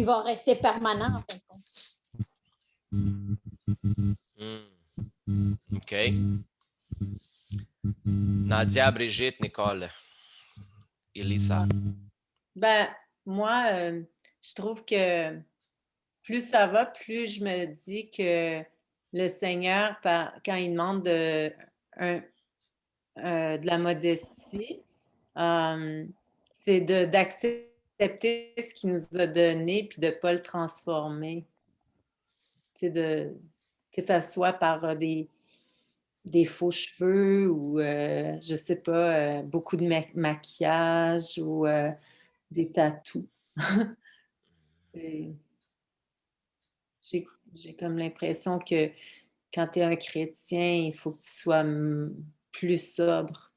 qui va rester permanent, en fin de compte. OK. Nadia, Brigitte, Nicole, Elisa. Ben, moi, je trouve que plus ça va, plus je me dis que le Seigneur, quand il demande de la modestie, c'est d'accepter ce qu'il nous a donné puis de ne pas le transformer. Que ça soit par des faux cheveux ou, je sais pas, beaucoup de maquillage ou des tatous. J'ai comme l'impression que quand tu es un chrétien, il faut que tu sois plus sobre.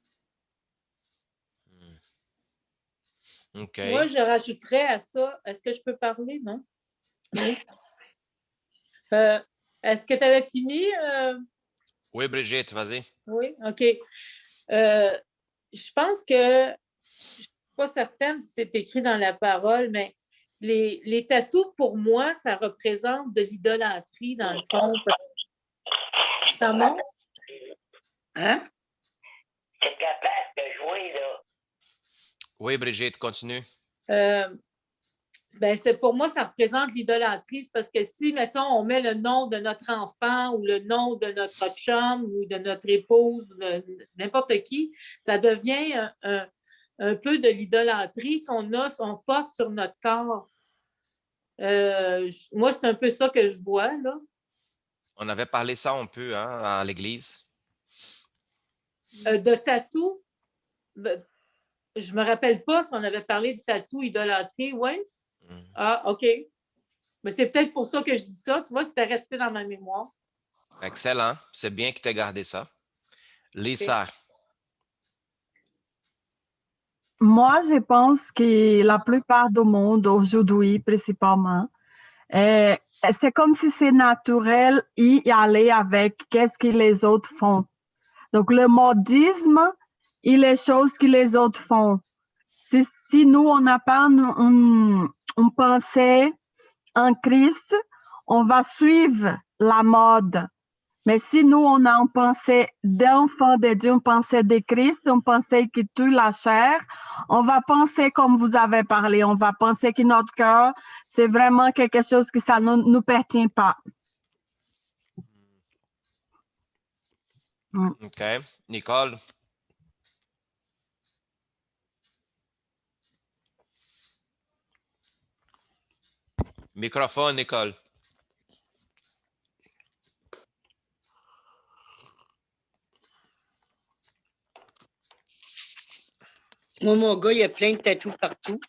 OK. Moi, je rajouterais à ça, est-ce que je peux parler, non? Oui. Est-ce que tu avais fini? Oui, Brigitte, vas-y. Oui, OK. Je pense que, je ne suis pas certaine si c'est écrit dans la parole, mais les tatous, pour moi, ça représente de l'idolâtrie, dans le fond. Ça monte? Hein? C'est capable de jouer, là. Oui, Brigitte, continue. Pour moi, ça représente l'idolâtrie. C'est parce que si, mettons, on met le nom de notre enfant ou le nom de notre chum ou de notre épouse, n'importe qui, ça devient un peu de l'idolâtrie qu'on porte sur notre corps. Moi, c'est un peu ça que je vois, là. On avait parlé ça un peu à l'église. De tatou, je ne me rappelle pas si on avait parlé de tatou, idolâtrie, oui? Ah, OK. Mais c'est peut-être pour ça que je dis ça. Tu vois, c'était resté dans ma mémoire. Excellent. C'est bien que tu aies gardé ça. Lisa. Moi, je pense que la plupart du monde aujourd'hui, principalement, c'est comme si c'est naturel y aller avec qu'est-ce que les autres font. Donc, le modisme et les choses que les autres font. Si nous, on n'a pas une pensée en Christ, on va suivre la mode. Mais si nous, on a une pensée d'enfant de Dieu, une pensée de Christ, une pensée qui tue la chair, on va penser comme vous avez parlé, on va penser que notre cœur, c'est vraiment quelque chose que ça ne nous pertient pas. OK. Nicole. Microphone, Nicole. Moi, mon gars, il y a plein de tatous partout,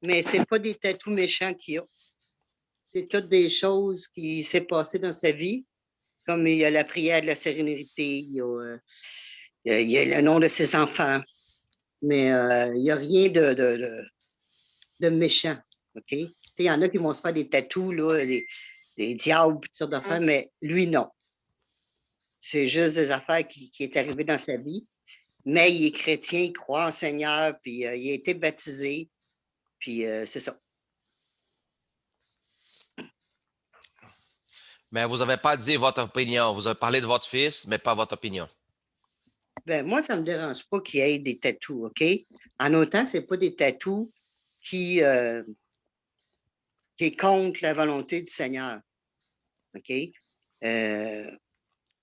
mais c'est pas des tatous méchants qu'il y a. C'est toutes des choses qui s'est passées dans sa vie, comme il y a la prière de la sérénité, il y a le nom de ses enfants, mais il n'y a rien de méchant, OK? Il y en a qui vont se faire des tatous, là, des diables, toutes sortes d'affaires, mais lui, non. C'est juste des affaires qui est arrivé dans sa vie. Mais il est chrétien, il croit en Seigneur, puis il a été baptisé, puis c'est ça. Mais vous n'avez pas dit votre opinion. Vous avez parlé de votre fils, mais pas votre opinion. Ben, moi, ça ne me dérange pas qu'il y ait des tatous, OK? En autant que ce n'est pas des tatous qui est contre la volonté du Seigneur, OK?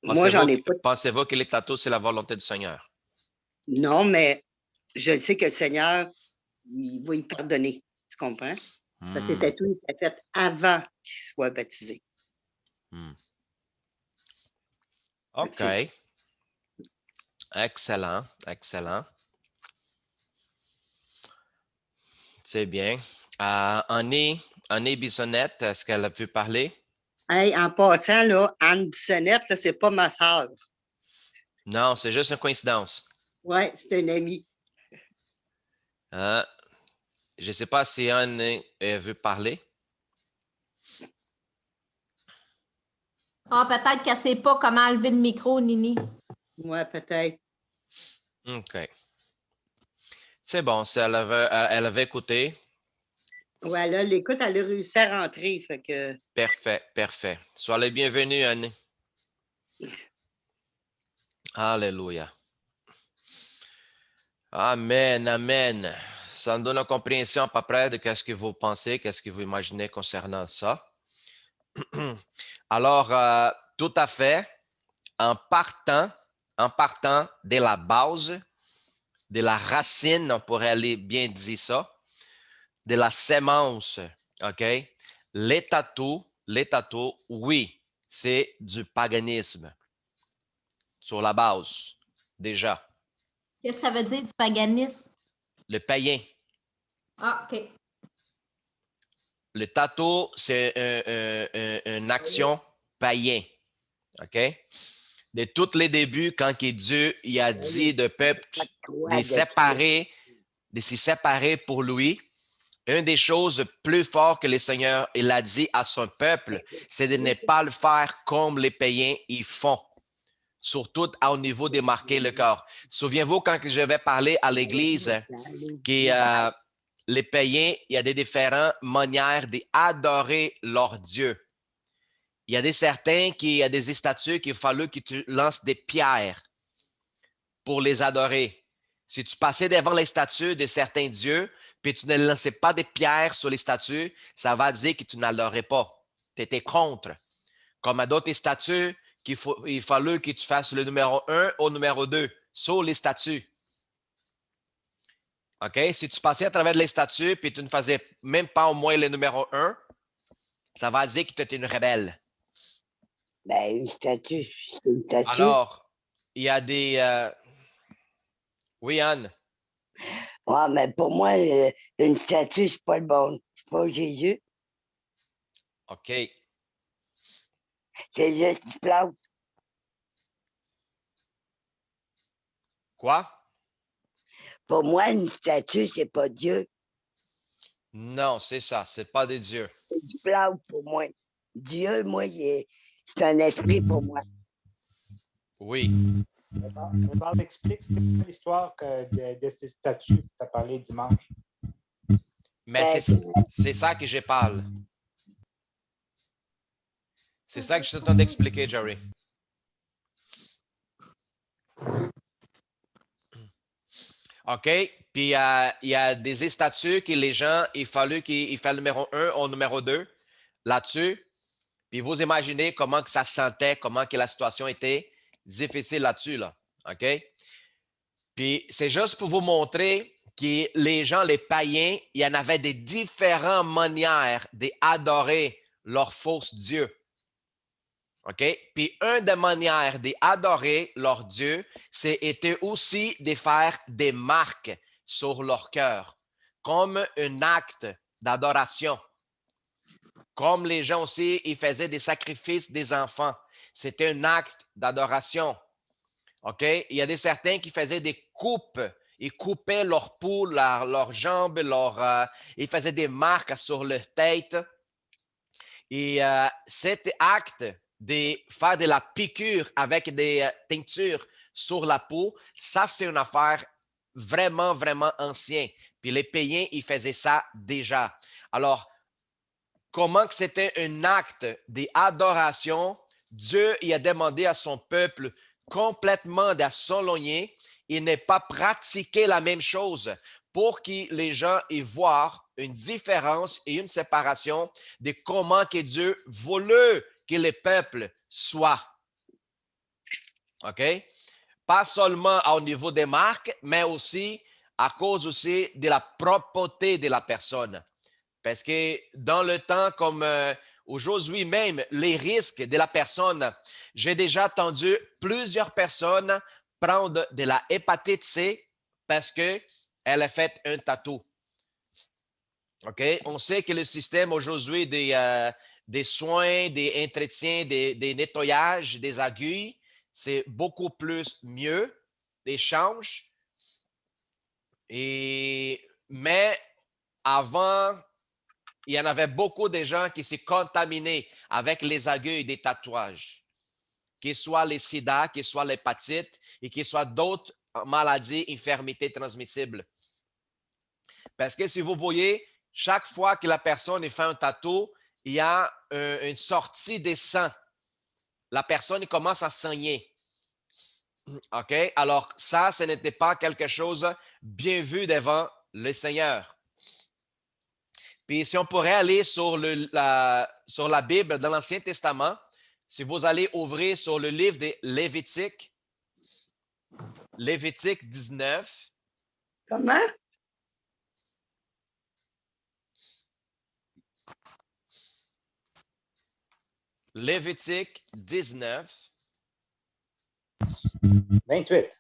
Moi, j'en ai pas. Pensez-vous que les tatous, c'est la volonté du Seigneur? Non, mais je sais que le Seigneur, il va y pardonner. Tu comprends? Parce que ces tatous étaient faits avant qu'il soit baptisé. OK. Excellent, excellent. C'est bien. Annie Bissonnette, est-ce qu'elle a pu parler? Hey, en passant, là, Anne Bissonnette, ce n'est pas ma sœur. Non, c'est juste une coïncidence. Oui, c'est une amie. Je ne sais pas si Anne veut parler. Ah, peut-être qu'elle ne sait pas comment enlever le micro, Nini. Oui, peut-être. OK. C'est bon, si elle avait écouté, Voilà, l'écoute, elle a réussi à rentrer. Fait que... Parfait, parfait. Sois le bienvenu, Annie. Alléluia. Amen, amen. Ça nous donne une compréhension à peu près de ce que vous pensez, qu'est-ce que vous imaginez concernant ça. Alors, tout à fait, en partant de la base, de la racine, on pourrait aller bien dire ça, de la sémence, OK? Les tatous, oui, c'est du paganisme. Sur la base, déjà. Qu'est-ce que ça veut dire du paganisme? Le païen. Ah, OK. Le tatou, c'est une action païen. OK? De tous les débuts, quand Dieu il a dit de peuple de se séparer pour lui, une des choses plus fortes que le Seigneur il a dit à son peuple, c'est de ne pas le faire comme les païens ils font. Surtout au niveau de marquer le corps. Souviens-vous quand je vais parler à l'Église que les païens, il y a des différentes manières d'adorer leur Dieu. Il y a certains qui a des statues qu'il fallu que tu lances des pierres pour les adorer. Si tu passais devant les statues de certains dieux, puis tu ne lançais pas des pierres sur les statues, ça va dire que tu n'adorais pas. Tu étais contre. Comme à d'autres statues, il fallu que tu fasses le numéro 1 au numéro 2 sur les statues. OK? Si tu passais à travers les statues puis tu ne faisais même pas au moins le numéro 1, ça va dire que tu étais une rebelle. Ben, une statue, c'est une statue. Alors, il y a des... Oui, Anne? Ouais, mais pour moi, une statue, c'est pas le bon. C'est pas Jésus. OK. C'est juste une plante. Quoi? Pour moi, une statue, c'est pas Dieu. Non, c'est ça. C'est pas des dieux. C'est du plante pour moi. Dieu, moi, c'est un esprit pour moi. Oui. Bob explique, c'est quoi l'histoire de ces statues que tu as parlé dimanche? Mais c'est ça que je parle. C'est ça que je suis en train d'expliquer, Jerry. OK? Puis il y a des statuts que les gens, il fallu qu'ils fassent le numéro 1 au numéro 2 là-dessus. Puis vous imaginez comment que ça se sentait, comment que la situation était difficile là-dessus, là. OK? Puis c'est juste pour vous montrer que les gens, les païens, il y en avait des différentes manières d'adorer leur faux dieu. OK? Puis une des manières d'adorer leur Dieu, c'était aussi de faire des marques sur leur cœur, comme un acte d'adoration. Comme les gens aussi, ils faisaient des sacrifices des enfants. C'était un acte d'adoration. OK? Il y a certains qui faisaient des coupes. Ils coupaient leur peau, leurs jambes, ils faisaient des marques sur leur tête. Et cet acte de faire de la piqûre avec des teintures sur la peau, ça, c'est une affaire vraiment, vraiment ancienne. Puis les païens, ils faisaient ça déjà. Alors, comment que c'était un acte d'adoration, Dieu il a demandé à son peuple complètement de s'éloigner et ne pas pratiquer la même chose pour que les gens y voient une différence et une séparation de comment que Dieu voulait que le peuple soit. OK? Pas seulement au niveau des marques, mais aussi à cause aussi de la propreté de la personne. Parce que dans le temps comme aujourd'hui même, les risques de la personne, j'ai déjà entendu plusieurs personnes prendre de la hépatite C parce qu'elle a fait un tatou. OK? On sait que le système aujourd'hui des soins, des entretiens, des nettoyages, des aiguilles, c'est beaucoup plus mieux, l'échange. Mais avant, il y en avait beaucoup de gens qui s'est contaminés avec les aiguilles des tatouages, qu'ils soient les sida, qu'ils soient l'hépatite et qu'ils soient d'autres maladies, infirmités transmissibles. Parce que si vous voyez, chaque fois que la personne fait un tatou, il y a une sortie des sang. La personne commence à saigner. OK? Alors, ça, ce n'était pas quelque chose bien vu devant le Seigneur. Puis, si on pourrait aller sur la Bible dans l'Ancien Testament, si vous allez ouvrir sur le livre de Lévitique, Lévitique 19. Comment? Lévitique 19. 28.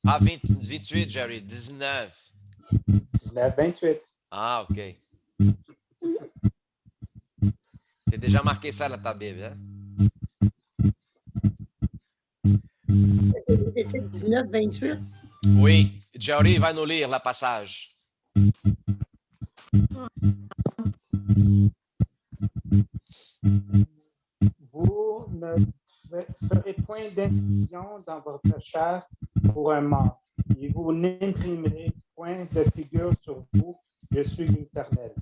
Ah, 28, Jerry. 19. 19, 28. Ah, OK. Tu as déjà marqué ça dans ta Bible, hein? Lévitique 19, 28. Oui. Jerry va nous lire le passage. Vous ne ferez point d'incision dans votre chair pour un mort, et vous n'imprimerez point de figure sur vous. Je suis l'Éternel.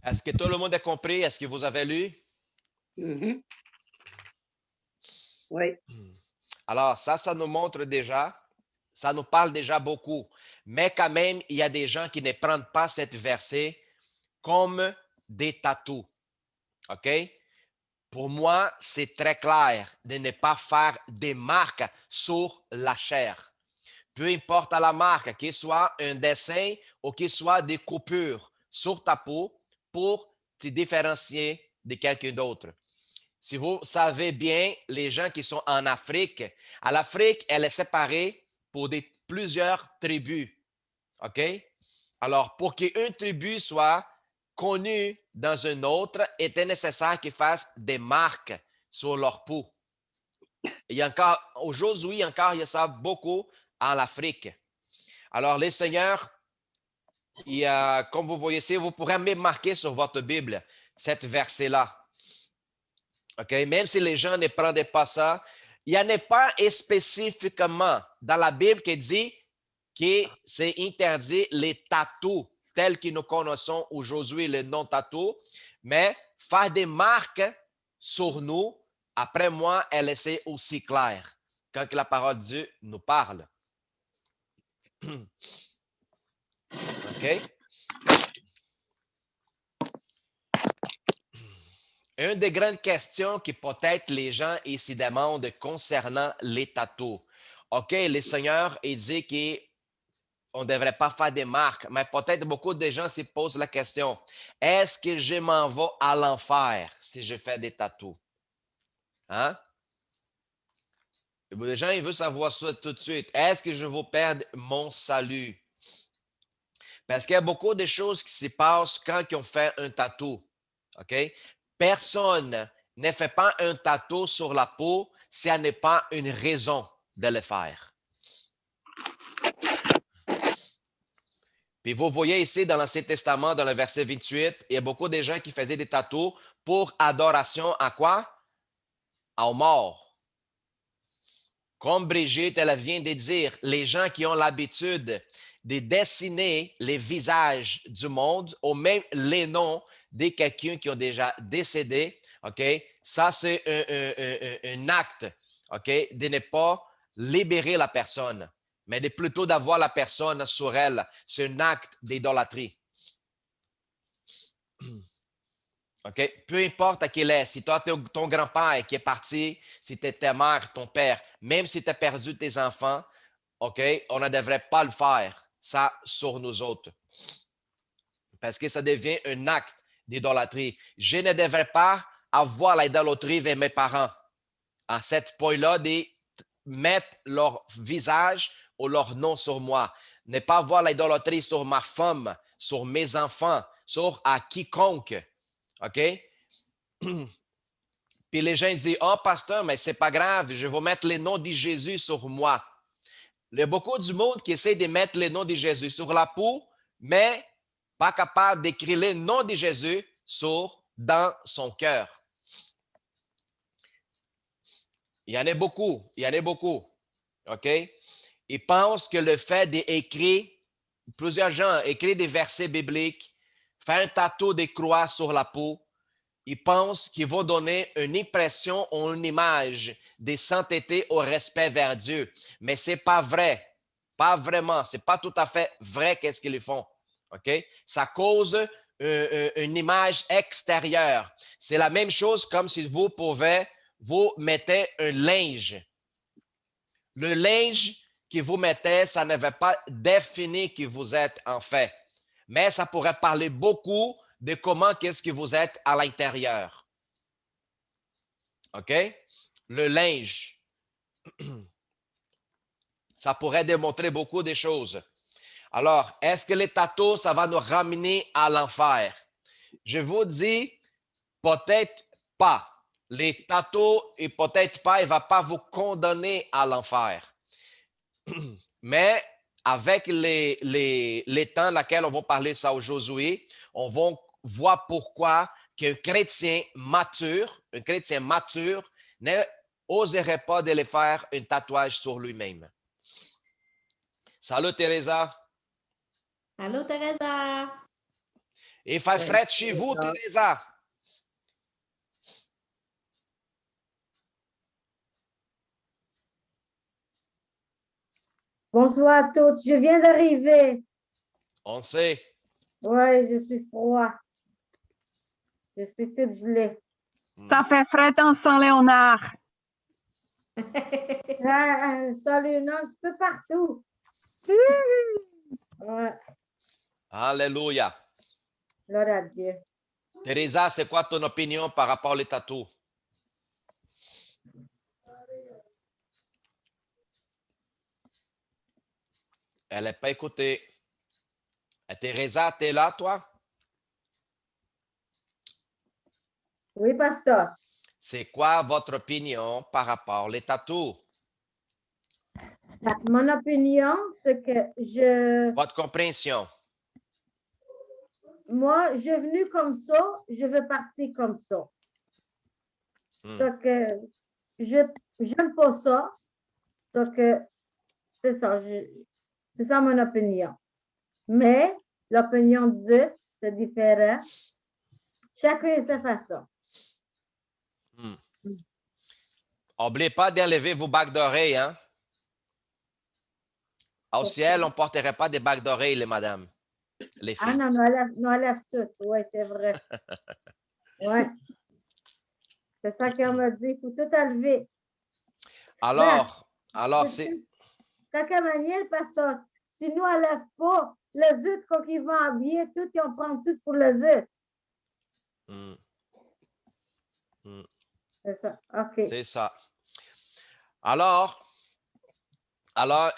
Est-ce que tout le monde a compris? Est-ce que vous avez lu? Mhm. Oui. Alors, ça nous montre déjà, ça nous parle déjà beaucoup. Mais quand même, il y a des gens qui ne prennent pas cette verset comme des tatous. OK? Pour moi, c'est très clair de ne pas faire des marques sur la chair. Peu importe la marque, qu'il soit un dessin ou qu'il soit des coupures sur ta peau pour te différencier de quelqu'un d'autre. Si vous savez bien, les gens qui sont en Afrique, l'Afrique, elle est séparée pour plusieurs tribus. OK? Alors, pour qu'une tribu soit connue dans une autre, il était nécessaire qu'ils fassent des marques sur leur peau. Il y a encore, aujourd'hui, il y a ça beaucoup en Afrique. Alors, les seigneurs, comme vous voyez ici, vous pourrez même marquer sur votre Bible cette verset-là. OK? Même si les gens ne prenaient pas ça, il n'y en a pas spécifiquement dans la Bible qui dit que c'est interdit les tatous tels que nous connaissons aujourd'hui, les non-tatous, mais faire des marques sur nous, après moi, elle est aussi claire quand la parole de Dieu nous parle. OK? Une des grandes questions que peut-être les gens ici demandent concernant les tatous. OK, les seigneurs, ils disent qu'on ne devrait pas faire des marques, mais peut-être beaucoup de gens se posent la question, est-ce que je m'en vais à l'enfer si je fais des tatous? Hein? Les gens, ils veulent savoir ça tout de suite. Est-ce que je vais perdre mon salut? Parce qu'il y a beaucoup de choses qui se passent quand on fait un tatou. OK? Personne ne fait pas un tatou sur la peau si elle n'est pas une raison de le faire. Puis vous voyez ici dans l'Ancien Testament, dans le verset 28, il y a beaucoup de gens qui faisaient des tatous pour adoration à quoi? Aux morts. Comme Brigitte, elle vient de dire, les gens qui ont l'habitude de dessiner les visages du monde ou même les noms de quelqu'un qui ont déjà décédé, OK? Ça, c'est un acte, OK? De ne pas libérer la personne, mais de plutôt d'avoir la personne sur elle. C'est un acte d'idolâtrie. OK? Peu importe à qui il est, si toi, ton grand-père qui est parti, si tu es ta mère, ton père, même si tu as perdu tes enfants, OK? On ne devrait pas le faire, ça, sur nous autres. Parce que ça devient un acte d'idolâtrie. Je ne devrais pas avoir l'idolâtrie vers mes parents. À ce point-là, de mettre leur visage ou leur nom sur moi. Ne pas avoir l'idolâtrie sur ma femme, sur mes enfants, sur à quiconque. OK? Puis les gens disent, oh, pasteur, mais c'est pas grave, je vais mettre les noms de Jésus sur moi. Il y a beaucoup du monde qui essaie de mettre les noms de Jésus sur la peau, mais pas capable d'écrire le nom de Jésus dans son cœur. Il y en a beaucoup. Il y en a beaucoup. OK? Ils pensent que le fait d'écrire, plusieurs gens écrivent des versets bibliques, faire un tatou des croix sur la peau, ils pensent qu'ils vont donner une impression ou une image de sainteté au respect vers Dieu. Mais ce n'est pas vrai. Pas vraiment. Ce n'est pas tout à fait vrai qu'est-ce qu'ils font. OK? Ça cause une image extérieure. C'est la même chose comme si vous mettez un linge. Le linge que vous mettez, ça ne veut pas définir qui vous êtes en fait. Mais ça pourrait parler beaucoup de comment qu'est-ce que vous êtes à l'intérieur. OK? Le linge. Ça pourrait démontrer beaucoup de choses. Alors, est-ce que les tatous, ça va nous ramener à l'enfer? Je vous dis, peut-être pas. Les tatous, et peut-être pas, il ne va pas vous condamner à l'enfer. Mais avec les temps dans lesquels on va parler ça aujourd'hui, on va voir pourquoi qu'un chrétien mature n'oserait pas de le faire un tatouage sur lui-même. Salut, Teresa. Allô, Teresa. Il fait frais chez vous, Teresa. Bonsoir à tous. Je viens d'arriver. On sait. Oui, je suis froid. Je suis toute gelée. Ça fait frais en Saint-Léonard. Salut, non, un peu partout. Ouais, Alléluia. gloire à Dieu. Teresa, c'est quoi ton opinion par rapport aux tatous? Elle n'est pas écoutée. Teresa, tu es là, toi? Oui, pasteur. C'est quoi votre opinion par rapport aux tatous? Mon opinion, c'est que Votre compréhension. moi, je suis venue comme ça, je veux partir comme ça. Donc, je n'aime pas ça. Donc, c'est ça. C'est ça mon opinion. Mais l'opinion des autres, c'est différent. Chacun a sa façon. N'oubliez pas d'enlever vos bagues d'oreilles, hein? Au ciel, on ne porterait pas des bagues d'oreilles, les madames. Les filles. Ah non, nous enlève tout. Oui, c'est vrai. Oui. C'est ça qu'on m'a dit. Il faut tout enlever. Alors c'est... Quelque manière, pasteur, si nous n'enlèvons pas, les autres, quand ils vont habiller, tout, ils en prennent tout pour les autres. C'est ça. OK. C'est ça. Alors,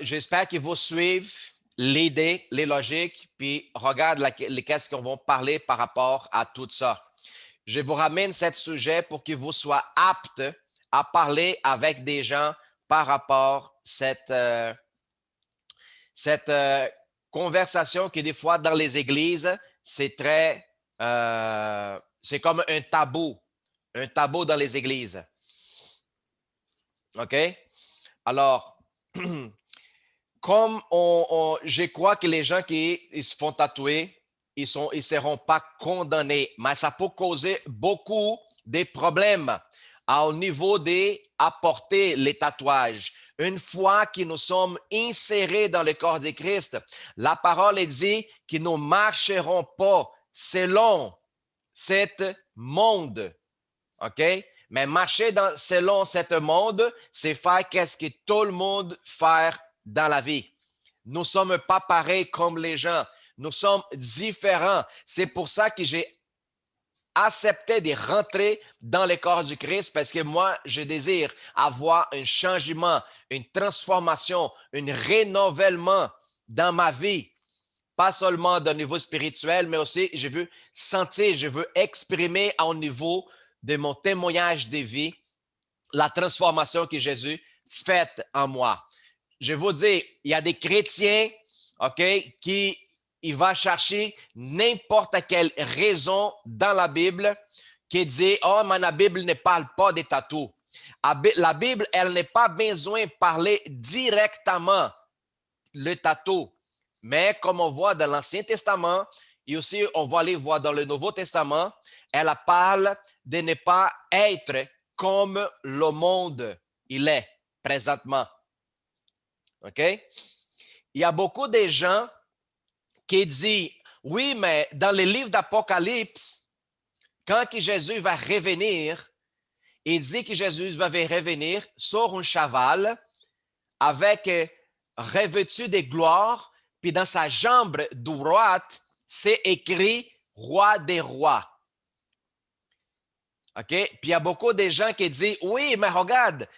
j'espère qu'ils vous suivent l'idée, les logiques, puis regarde qu'est-ce qu'on va parler par rapport à tout ça. Je vous ramène ce sujet pour que vous soyez aptes à parler avec des gens par rapport à cette conversation qui, des fois, dans les églises, c'est c'est comme un tabou dans les églises. OK? Alors, comme je crois que les gens qui se font tatouer, ils ne seront pas condamnés, mais ça peut causer beaucoup de problèmes au niveau d'apporter les tatouages. Une fois que nous sommes insérés dans le corps de Christ, la parole dit que nous ne marcherons pas selon ce monde. OK? Mais marcher selon ce monde, c'est faire qu'est-ce que tout le monde fait dans la vie. Nous ne sommes pas pareils comme les gens. Nous sommes différents. C'est pour ça que j'ai accepté de rentrer dans le corps du Christ parce que moi, je désire avoir un changement, une transformation, un renouvellement dans ma vie. Pas seulement d'un niveau spirituel, mais aussi je veux sentir, je veux exprimer au niveau de mon témoignage de vie la transformation que Jésus fait en moi. Je vous dis, il y a des chrétiens, OK, qui il va chercher n'importe quelle raison dans la Bible qui dit « Oh, mais la Bible ne parle pas des tatous. La Bible, elle n'est pas besoin de parler directement le tatou. Mais comme on voit dans l'Ancien Testament, et aussi on va aller voir dans le Nouveau Testament, elle parle de ne pas être comme le monde il est présentement. OK? Il y a beaucoup de gens qui disent, oui, mais dans les livres d'Apocalypse, quand Jésus va revenir, il dit que Jésus va revenir sur un cheval avec revêtu de gloire, puis dans sa jambe droite, c'est écrit Roi des rois. OK? Puis il y a beaucoup de gens qui disent, oui, mais regarde,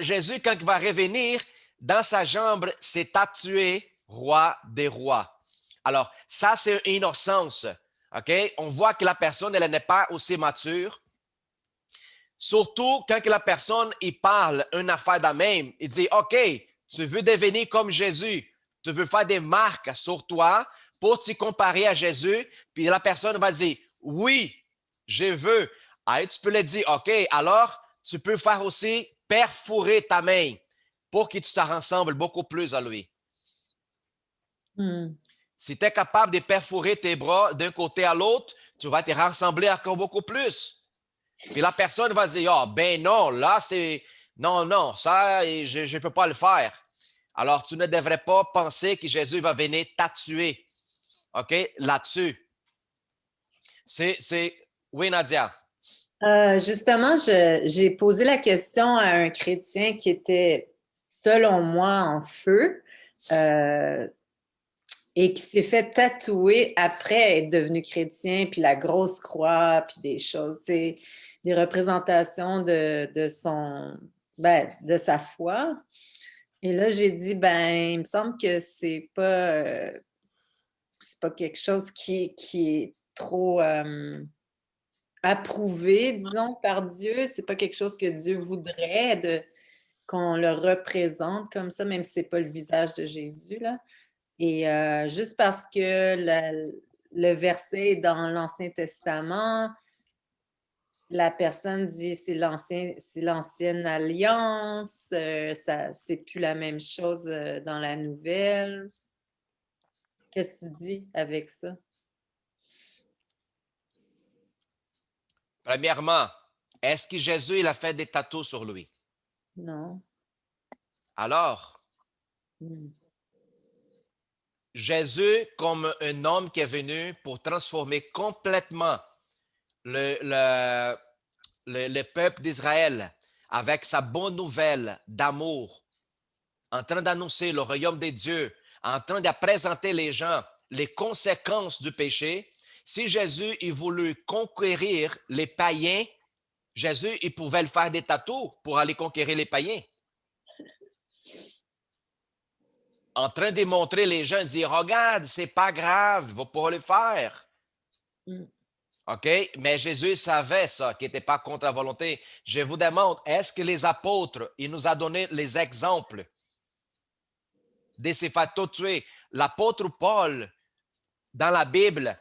Jésus, quand il va revenir, dans sa jambe, c'est tatoué Roi des rois. Alors, ça, c'est une innocence. OK? On voit que la personne, elle n'est pas aussi mature. Surtout quand la personne, il parle une affaire de même, il dit, OK, tu veux devenir comme Jésus, tu veux faire des marques sur toi pour t'y comparer à Jésus, puis la personne va dire, oui, je veux. Alors, tu peux lui dire, OK, alors tu peux faire aussi perforer ta main pour que tu te ressembles beaucoup plus à lui. Si tu es capable de perforer tes bras d'un côté à l'autre, tu vas te ressembler encore beaucoup plus. Puis la personne va dire, ah, ben non, là, c'est... Non, ça, je ne peux pas le faire. Alors, tu ne devrais pas penser que Jésus va venir t'attuer. OK? Là-dessus. Oui, Nadia. Justement, j'ai posé la question à un chrétien qui était, selon moi, en feu et qui s'est fait tatouer après être devenu chrétien, puis la grosse croix, puis des choses, tu sais, des représentations de sa foi. Et là, j'ai dit, il me semble que c'est pas quelque chose qui est trop approuvé, disons, par Dieu. C'est pas quelque chose que Dieu voudrait qu'on le représente comme ça, même si c'est pas le visage de Jésus, là. Et juste parce que le verset est dans l'Ancien Testament, la personne dit c'est l'ancienne alliance, c'est plus la même chose dans la nouvelle. Qu'est-ce que tu dis avec ça? Premièrement, est-ce que Jésus il a fait des tatous sur lui? Non. Alors, Jésus, comme un homme qui est venu pour transformer complètement le peuple d'Israël avec sa bonne nouvelle d'amour, en train d'annoncer le royaume de Dieu, en train de présenter les gens les conséquences du péché. Si Jésus il voulut conquérir les païens, Jésus il pouvait le faire des tatous pour aller conquérir les païens. En train de montrer les gens, dire, regarde, c'est pas grave, il va pas le faire. OK? Mais Jésus savait ça, qui n'était pas contre la volonté. Je vous demande, est-ce que les apôtres, ils nous ont donné les exemples de se faire tuer? L'apôtre Paul, dans la Bible,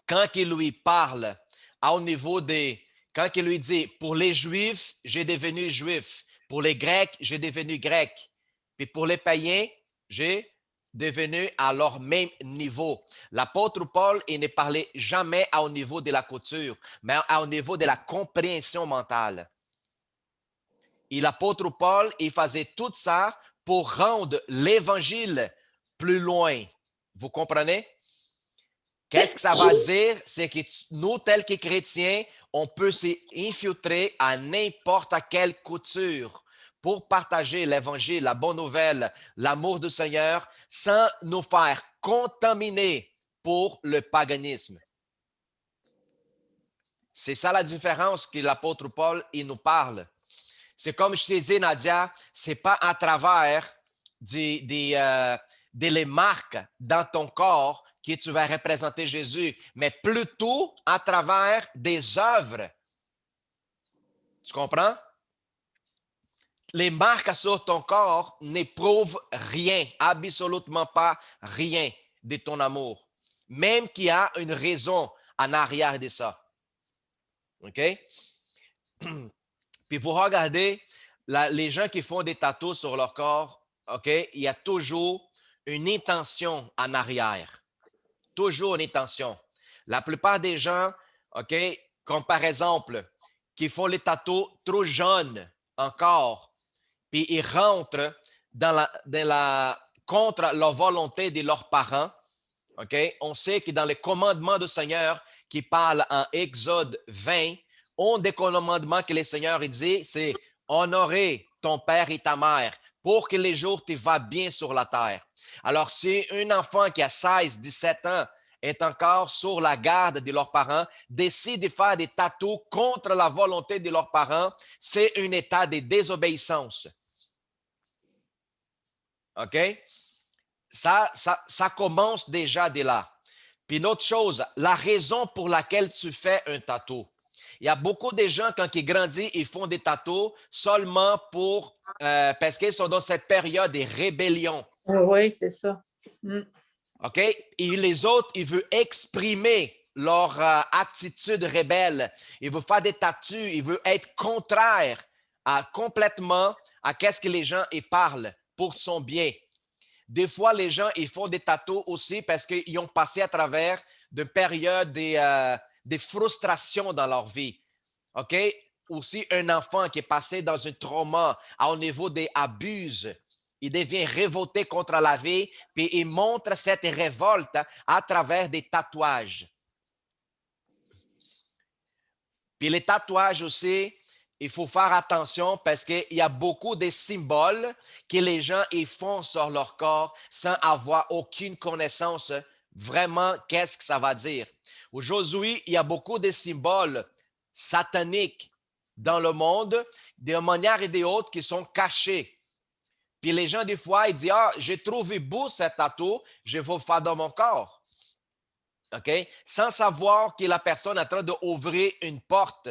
quand il lui parle, au niveau des... Quand il lui dit, pour les Juifs, j'ai devenu Juif. Pour les Grecs, j'ai devenu Grec. Puis pour les païens, j'ai devenu à leur même niveau. L'apôtre Paul, il ne parlait jamais au niveau de la couture, mais au niveau de la compréhension mentale. Et l'apôtre Paul, il faisait tout ça pour rendre l'évangile plus loin. Vous comprenez? Qu'est-ce que ça va dire? C'est que nous, tels que chrétiens, on peut s'infiltrer à n'importe quelle couture pour partager l'évangile, la bonne nouvelle, l'amour du Seigneur, sans nous faire contaminer pour le paganisme. C'est ça la différence que l'apôtre Paul il nous parle. C'est comme je t'ai dit, Nadia, ce n'est pas à travers les marques dans ton corps que tu vas représenter Jésus, mais plutôt à travers des œuvres. Tu comprends? Les marques sur ton corps n'éprouvent rien, absolument pas rien de ton amour, même qu'il y a une raison en arrière de ça. OK? Puis vous regardez les gens qui font des tatous sur leur corps, OK? Il y a toujours une intention en arrière. Toujours une intention. La plupart des gens, OK, comme par exemple, qui font les tatous trop jeunes encore, puis ils rentrent contre la volonté de leurs parents. OK? On sait que dans les commandements du Seigneur qui parlent en Exode 20, un des commandements que le Seigneur dit, c'est honorer ton père et ta mère pour que les jours te vont bien sur la terre. Alors, si un enfant qui a 16, 17 ans est encore sur la garde de leurs parents, décide de faire des tatous contre la volonté de leurs parents, c'est un état de désobéissance. OK? Ça commence déjà de là. Puis une autre chose, la raison pour laquelle tu fais un tatou. Il y a beaucoup de gens, quand ils grandissent, ils font des tatous seulement parce qu'ils sont dans cette période de rébellion. Oui, c'est ça. OK? Et les autres, ils veulent exprimer leur attitude rebelle. Ils veulent faire des tatous. Ils veulent être contraires complètement à ce que les gens ils parlent pour son bien. Des fois, les gens, ils font des tatous aussi parce qu'ils ont passé à travers une période de frustration dans leur vie. OK? Aussi, un enfant qui est passé dans un trauma au niveau des abus, il devient révolté contre la vie, puis il montre cette révolte à travers des tatouages. Puis les tatouages aussi, il faut faire attention parce qu'il y a beaucoup de symboles que les gens ils font sur leur corps sans avoir aucune connaissance vraiment qu'est-ce que ça va dire. Aujourd'hui, il y a beaucoup de symboles sataniques dans le monde, de manière et d'autres qui sont cachés. Puis les gens, des fois, ils disent « Ah, j'ai trouvé beau cette tatou, je vais le faire dans mon corps. » OK? Sans savoir que la personne est en train d'ouvrir une porte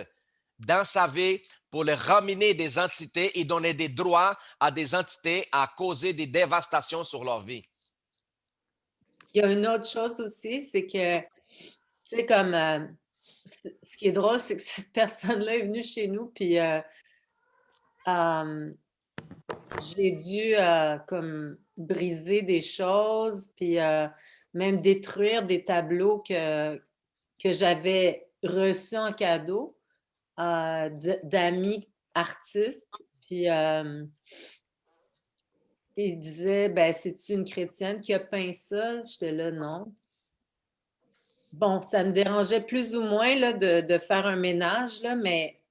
dans sa vie pour le ramener des entités et donner des droits à des entités à causer des dévastations sur leur vie. Il y a une autre chose aussi, c'est que, tu sais, comme, ce qui est drôle, c'est que cette personne-là est venue chez nous, puis j'ai dû comme briser des choses, puis même détruire des tableaux que j'avais reçus en cadeau d'amis artistes. Puis il disait, ben, c'est-tu une chrétienne qui a peint ça? J'étais là, non. Bon, ça me dérangeait plus ou moins là, de faire un ménage, là, mais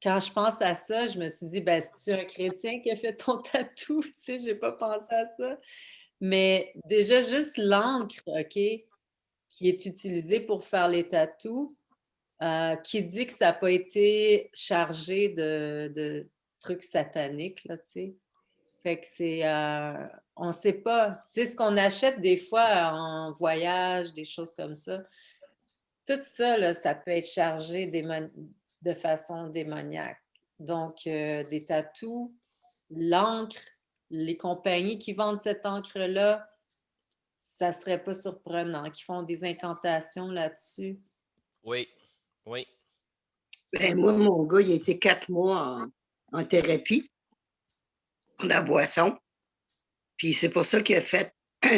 quand je pense à ça, je me suis dit, ben, c'est-tu un chrétien qui a fait ton tatou? Tu sais, j'ai pas pensé à ça. Mais déjà, juste l'encre, OK, qui est utilisée pour faire les tatous, qui dit que ça n'a pas été chargé de trucs sataniques, là, tu sais. Fait que c'est, on ne sait pas. Tu sais, ce qu'on achète des fois en voyage, des choses comme ça, tout ça, là, ça peut être chargé de façon démoniaque. Donc, des tatous, l'encre, les compagnies qui vendent cette encre-là, ça ne serait pas surprenant, qui font des incantations là-dessus. Oui, oui. Ben, moi, mon gars, il a été 4 mois en thérapie pour la boisson. Puis c'est pour ça qu'il a fait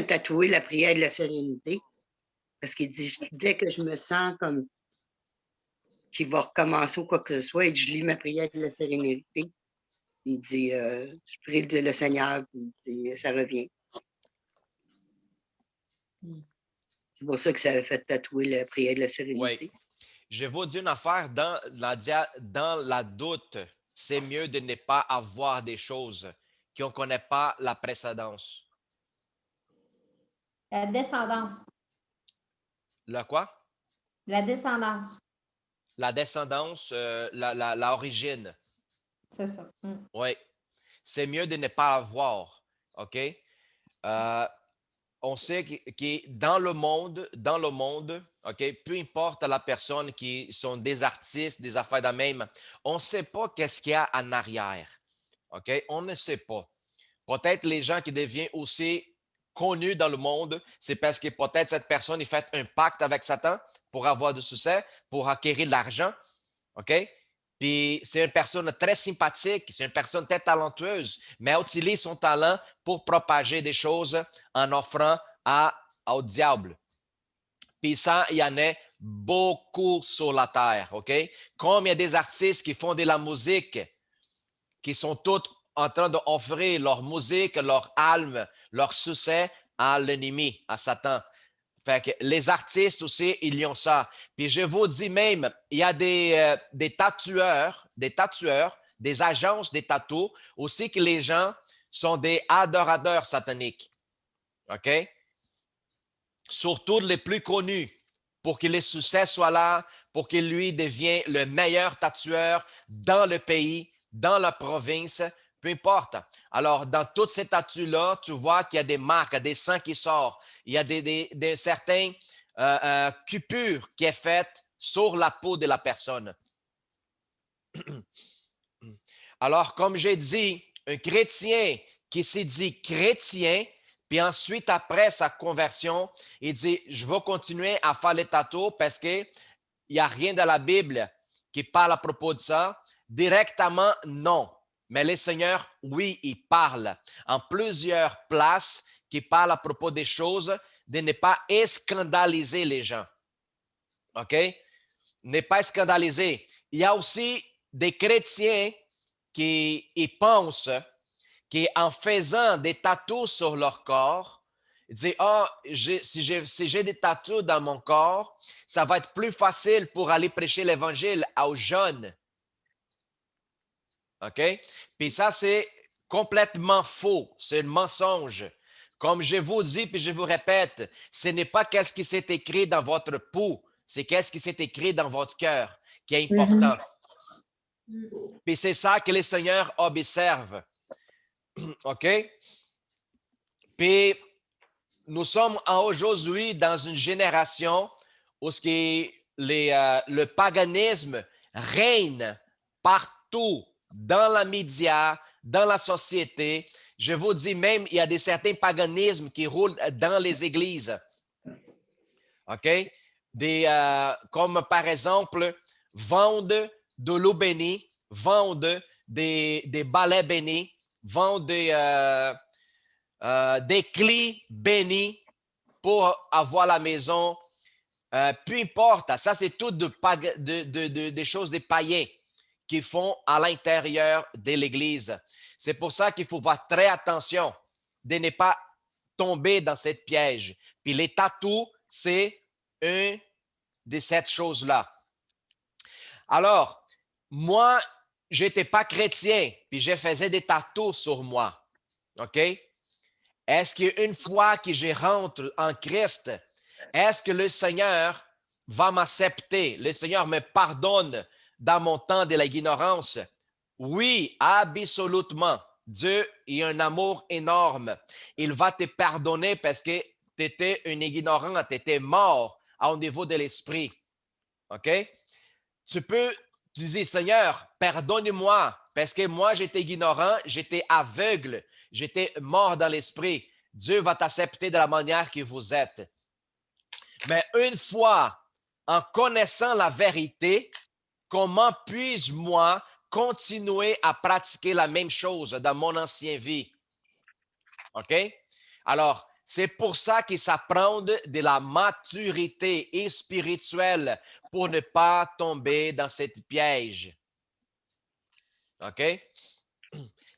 tatouer la prière de la sérénité. Parce qu'il dit, dès que je me sens comme qu'il va recommencer ou quoi que ce soit, et je lis ma prière de la sérénité. Il dit, je prie le Seigneur, puis ça revient. C'est pour ça que ça avait fait tatouer la prière de la sérénité. Oui. Je vais vous dire une affaire, dans la doute, c'est mieux de ne pas avoir des choses qu'on ne connaît pas la précédence. La descendance. Le quoi? La descendance. La descendance, l'origine. C'est ça. Oui. C'est mieux de ne pas avoir. OK? On sait que dans le monde, OK, peu importe la personne qui sont des artistes, des affaires de même, on ne sait pas qu'est-ce qu'il y a en arrière. OK? On ne sait pas. Peut-être les gens qui deviennent aussi connus dans le monde, c'est parce que peut-être cette personne a fait un pacte avec Satan pour avoir du succès, pour acquérir de l'argent. OK? Puis c'est une personne très sympathique, c'est une personne très talentueuse, mais elle utilise son talent pour propager des choses en offrant au diable. Puis ça, il y en a beaucoup sur la terre, OK? Comme il y a des artistes qui font de la musique, qui sont tous en train d'offrir leur musique, leur âme, leur succès à l'ennemi, à Satan. Fait que les artistes aussi, ils y ont ça. Puis je vous dis même, il y a des tatoueurs, des agences des tatous, aussi que les gens sont des adorateurs sataniques. OK? Surtout les plus connus, pour que les succès soient là, pour qu'il lui devienne le meilleur tatoueur dans le pays, dans la province, peu importe. Alors, dans toutes ces tatous-là, tu vois qu'il y a des marques, des sangs qui sortent. Il y a des certains coupures qui est faite sur la peau de la personne. Alors, comme j'ai dit, un chrétien qui s'est dit chrétien, puis ensuite, après sa conversion, il dit, je vais continuer à faire les tatous parce qu'il n'y a rien dans la Bible qui parle à propos de ça. Directement, non. Mais le Seigneur, oui, il parle en plusieurs places qui parlent à propos des choses, de ne pas scandaliser les gens. OK? Ne pas scandaliser. Il y a aussi des chrétiens qui pensent qu'en faisant des tatous sur leur corps, ils disent, si j'ai des tatous dans mon corps, ça va être plus facile pour aller prêcher l'Évangile aux jeunes. OK? Puis ça, c'est complètement faux. C'est un mensonge. Comme je vous dis, puis je vous répète, ce n'est pas qu'est-ce qui s'est écrit dans votre peau, c'est qu'est-ce qui s'est écrit dans votre cœur qui est important. Puis c'est ça que les seigneurs observent. OK? Puis nous sommes aujourd'hui dans une génération où le paganisme règne partout dans les médias, dans la société. Je vous dis même, il y a certains paganismes qui roulent dans les églises. OK? Comme par exemple, vendre de l'eau bénie, vendre des balais bénis, vendre des clés bénies pour avoir la maison. Peu importe, ça c'est tout des choses des païens qui font à l'intérieur de l'Église. C'est pour ça qu'il faut faire très attention de ne pas tomber dans cette piège. Puis les tatous, c'est une de ces choses-là. Alors, moi, je n'étais pas chrétien, puis je faisais des tatous sur moi. OK? Est-ce qu'une fois que je rentre en Christ, est-ce que le Seigneur va m'accepter? Le Seigneur me pardonne dans mon temps de l'ignorance? Oui, absolument. Dieu a un amour énorme. Il va te pardonner parce que tu étais un ignorant, tu étais mort au niveau de l'esprit. OK? Tu dis, Seigneur, pardonne-moi parce que moi, j'étais ignorant, j'étais aveugle, j'étais mort dans l'esprit. Dieu va t'accepter de la manière que vous êtes. Mais une fois, en connaissant la vérité, comment puis-je, moi, continuer à pratiquer la même chose dans mon ancienne vie? OK? Alors, c'est pour ça qu'il s'apprend de la maturité spirituelle pour ne pas tomber dans cette piège. OK?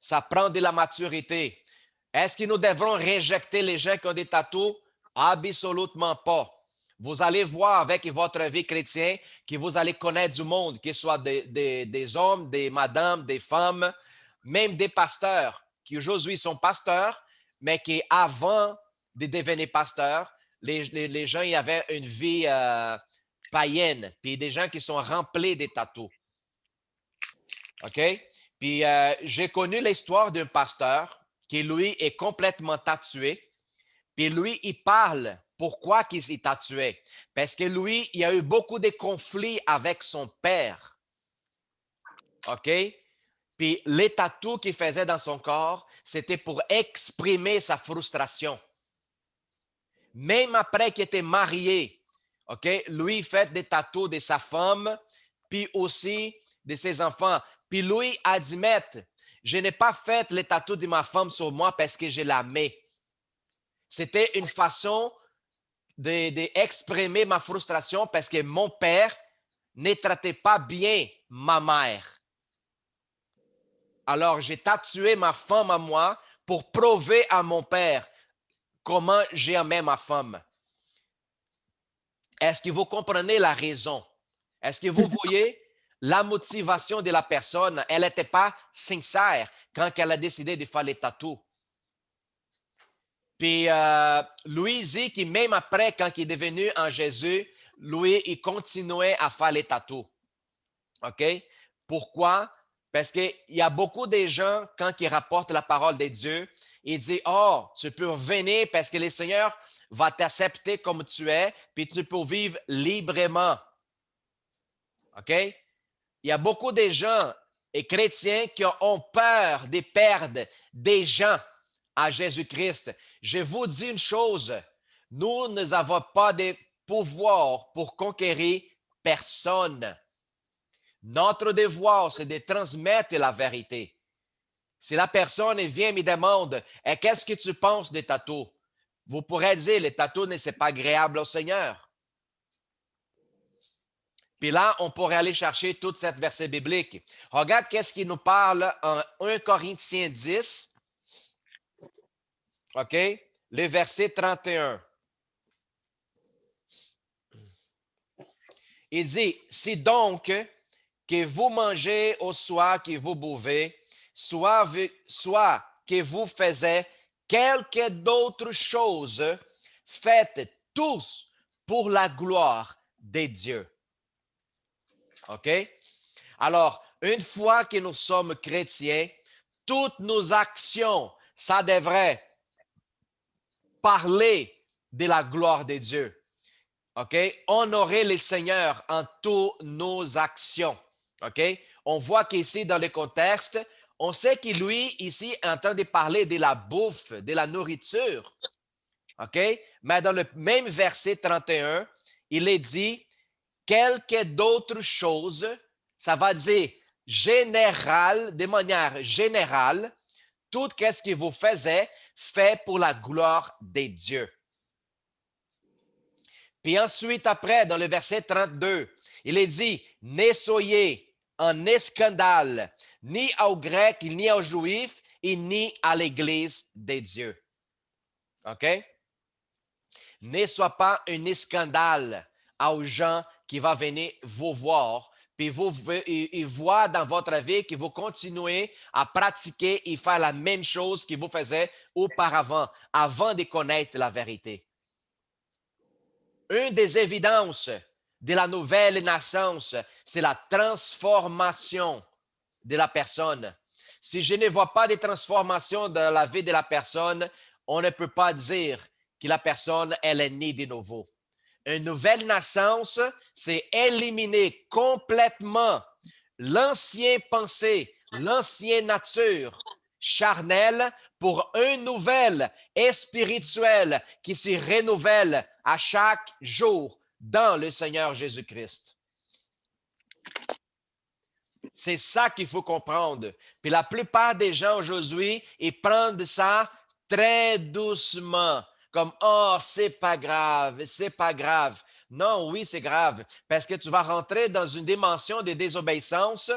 Ça prend de la maturité. Est-ce que nous devrons rejeter les gens qui ont des tatous? Absolument pas. Vous allez voir avec votre vie chrétienne que vous allez connaître du monde, que ce soit des hommes, des madames, des femmes, même des pasteurs qui aujourd'hui sont pasteurs, mais qui avant de devenir pasteurs, les gens y avaient une vie païenne, puis des gens qui sont remplis de tatous. OK? Puis j'ai connu l'histoire d'un pasteur qui, lui, est complètement tatoué. Puis lui, il parle pourquoi il s'est tatoué. Parce que lui, il a eu beaucoup de conflits avec son père. OK? Puis les tatous qu'il faisait dans son corps, c'était pour exprimer sa frustration. Même après qu'il était marié, OK? Lui, il fait des tatous de sa femme, puis aussi de ses enfants. Puis lui admet, je n'ai pas fait les tatous de ma femme sur moi parce que je l'aimais. C'était une façon d'exprimer ma frustration parce que mon père ne traitait pas bien ma mère. Alors, j'ai tatoué ma femme à moi pour prouver à mon père comment j'aimais ma femme. Est-ce que vous comprenez la raison? Est-ce que vous voyez la motivation de la personne? Elle n'était pas sincère quand elle a décidé de faire les tatous. Puis, lui dit que même après, quand il est devenu en Jésus, lui, il continuait à faire les tatous. OK? Pourquoi? Parce qu'il y a beaucoup de gens, quand ils rapportent la parole de Dieu, ils disent, oh, tu peux revenir parce que le Seigneur va t'accepter comme tu es, puis tu peux vivre librement. OK? Il y a beaucoup de gens et chrétiens qui ont peur de perdre des gens à Jésus-Christ. Je vous dis une chose, nous n'avons pas de pouvoir pour conquérir personne. Notre devoir, c'est de transmettre la vérité. Si la personne vient et me demande « Qu'est-ce que tu penses des tatous? » Vous pourrez dire « Les tatous, ce n'est pas agréable au Seigneur. » Puis là, on pourrait aller chercher toute cette verset biblique. Regarde qu'est-ce qu'il nous parle en 1 Corinthiens 10. OK? Le verset 31. Il dit « Si donc que vous mangez ou soit que vous buvez, soit que vous faisiez quelque d'autre chose, faites tous pour la gloire de Dieu. » OK? Alors, une fois que nous sommes chrétiens, toutes nos actions, ça devrait parler de la gloire de Dieu. OK? Honorer le Seigneur en toutes nos actions. OK? On voit qu'ici, dans le contexte, on sait que lui, ici, est en train de parler de la bouffe, de la nourriture. OK? Mais dans le même verset 31, il est dit quelque d'autre chose, ça va dire général, de manière générale, tout ce que vous faisiez, fait pour la gloire de Dieu. Puis ensuite, après, dans le verset 32, il est dit, ne soyez en scandale, ni aux Grecs, ni aux Juifs, et ni à l'Église de Dieu. OK? Ne sois pas un scandale aux gens qui vont venir vous voir, puis ils voient dans votre vie que vous continuez à pratiquer et faire la même chose que vous faisiez auparavant, avant de connaître la vérité. Une des évidences de la nouvelle naissance, c'est la transformation de la personne. Si je ne vois pas de transformation dans la vie de la personne, on ne peut pas dire que la personne, elle est née de nouveau. Une nouvelle naissance, c'est éliminer complètement l'ancien pensée, l'ancienne nature charnelle pour une nouvelle et spirituelle qui se renouvelle à chaque jour dans le Seigneur Jésus-Christ. C'est ça qu'il faut comprendre. Puis la plupart des gens aujourd'hui, ils prennent ça très doucement. Comme, oh, c'est pas grave, c'est pas grave. Non, oui, c'est grave. Parce que tu vas rentrer dans une dimension de désobéissance,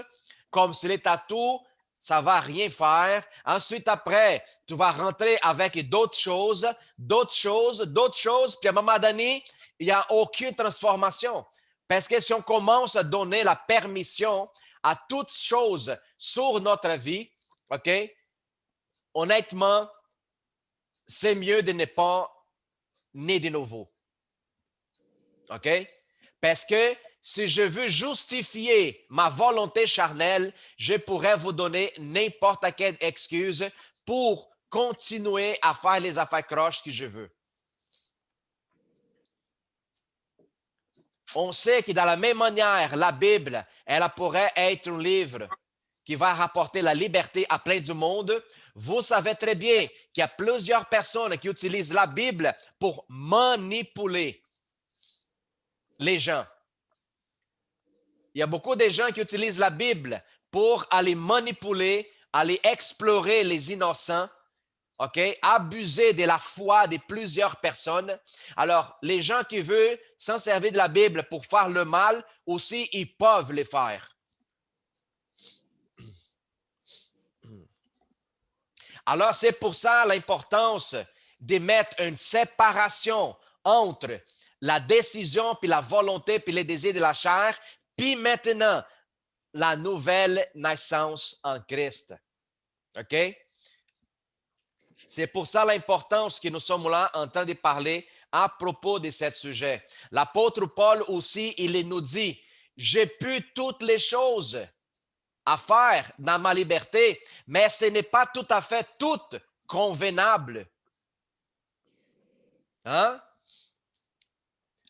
comme si les tatous, ça va rien faire. Ensuite, après, tu vas rentrer avec d'autres choses, puis à un moment donné, il n'y a aucune transformation. Parce que si on commence à donner la permission à toutes choses sur notre vie, OK, honnêtement, c'est mieux de ne pas naître de nouveau. OK? Parce que si je veux justifier ma volonté charnelle, je pourrais vous donner n'importe quelle excuse pour continuer à faire les affaires croches que je veux. On sait que de la même manière, la Bible, elle pourrait être un livre qui va rapporter la liberté à plein du monde. Vous savez très bien qu'il y a plusieurs personnes qui utilisent la Bible pour manipuler les gens. Il y a beaucoup de gens qui utilisent la Bible pour aller manipuler, aller explorer les innocents, OK? Abuser de la foi de plusieurs personnes. Alors, les gens qui veulent s'en servir de la Bible pour faire le mal, aussi, ils peuvent le faire. Alors, c'est pour ça l'importance de mettre une séparation entre la décision, puis la volonté, puis les désirs de la chair, puis maintenant, la nouvelle naissance en Christ. OK? C'est pour ça l'importance que nous sommes là en train de parler à propos de ce sujet. L'apôtre Paul aussi, il nous dit, j'ai pu toutes les choses à faire dans ma liberté, mais ce n'est pas tout à fait tout convenable. Hein?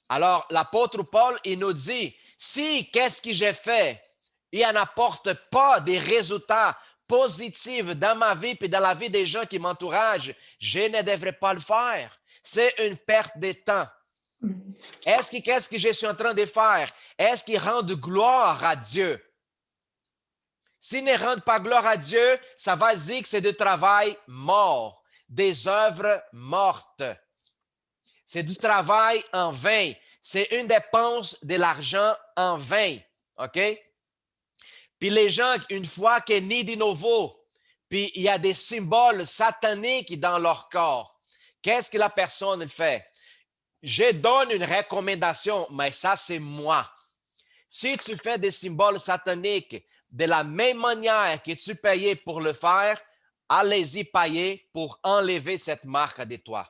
Alors, l'apôtre Paul, il nous dit, si qu'est-ce que j'ai fait, il n'apporte pas des résultats positifs dans ma vie et dans la vie des gens qui m'entourent, je ne devrais pas le faire. C'est une perte de temps. Qu'est-ce que je suis en train de faire? Est-ce qu'il rend gloire à Dieu? S'il ne rend pas gloire à Dieu, ça va dire que c'est du travail mort, des œuvres mortes. C'est du travail en vain. C'est une dépense de l'argent en vain. OK? Puis les gens, une fois qu'ils sont nés de nouveau, puis il y a des symboles sataniques dans leur corps, qu'est-ce que la personne fait? Je donne une recommandation, mais ça, c'est moi. Si tu fais des symboles sataniques de la même manière que tu payais pour le faire, allez-y payer pour enlever cette marque de toi.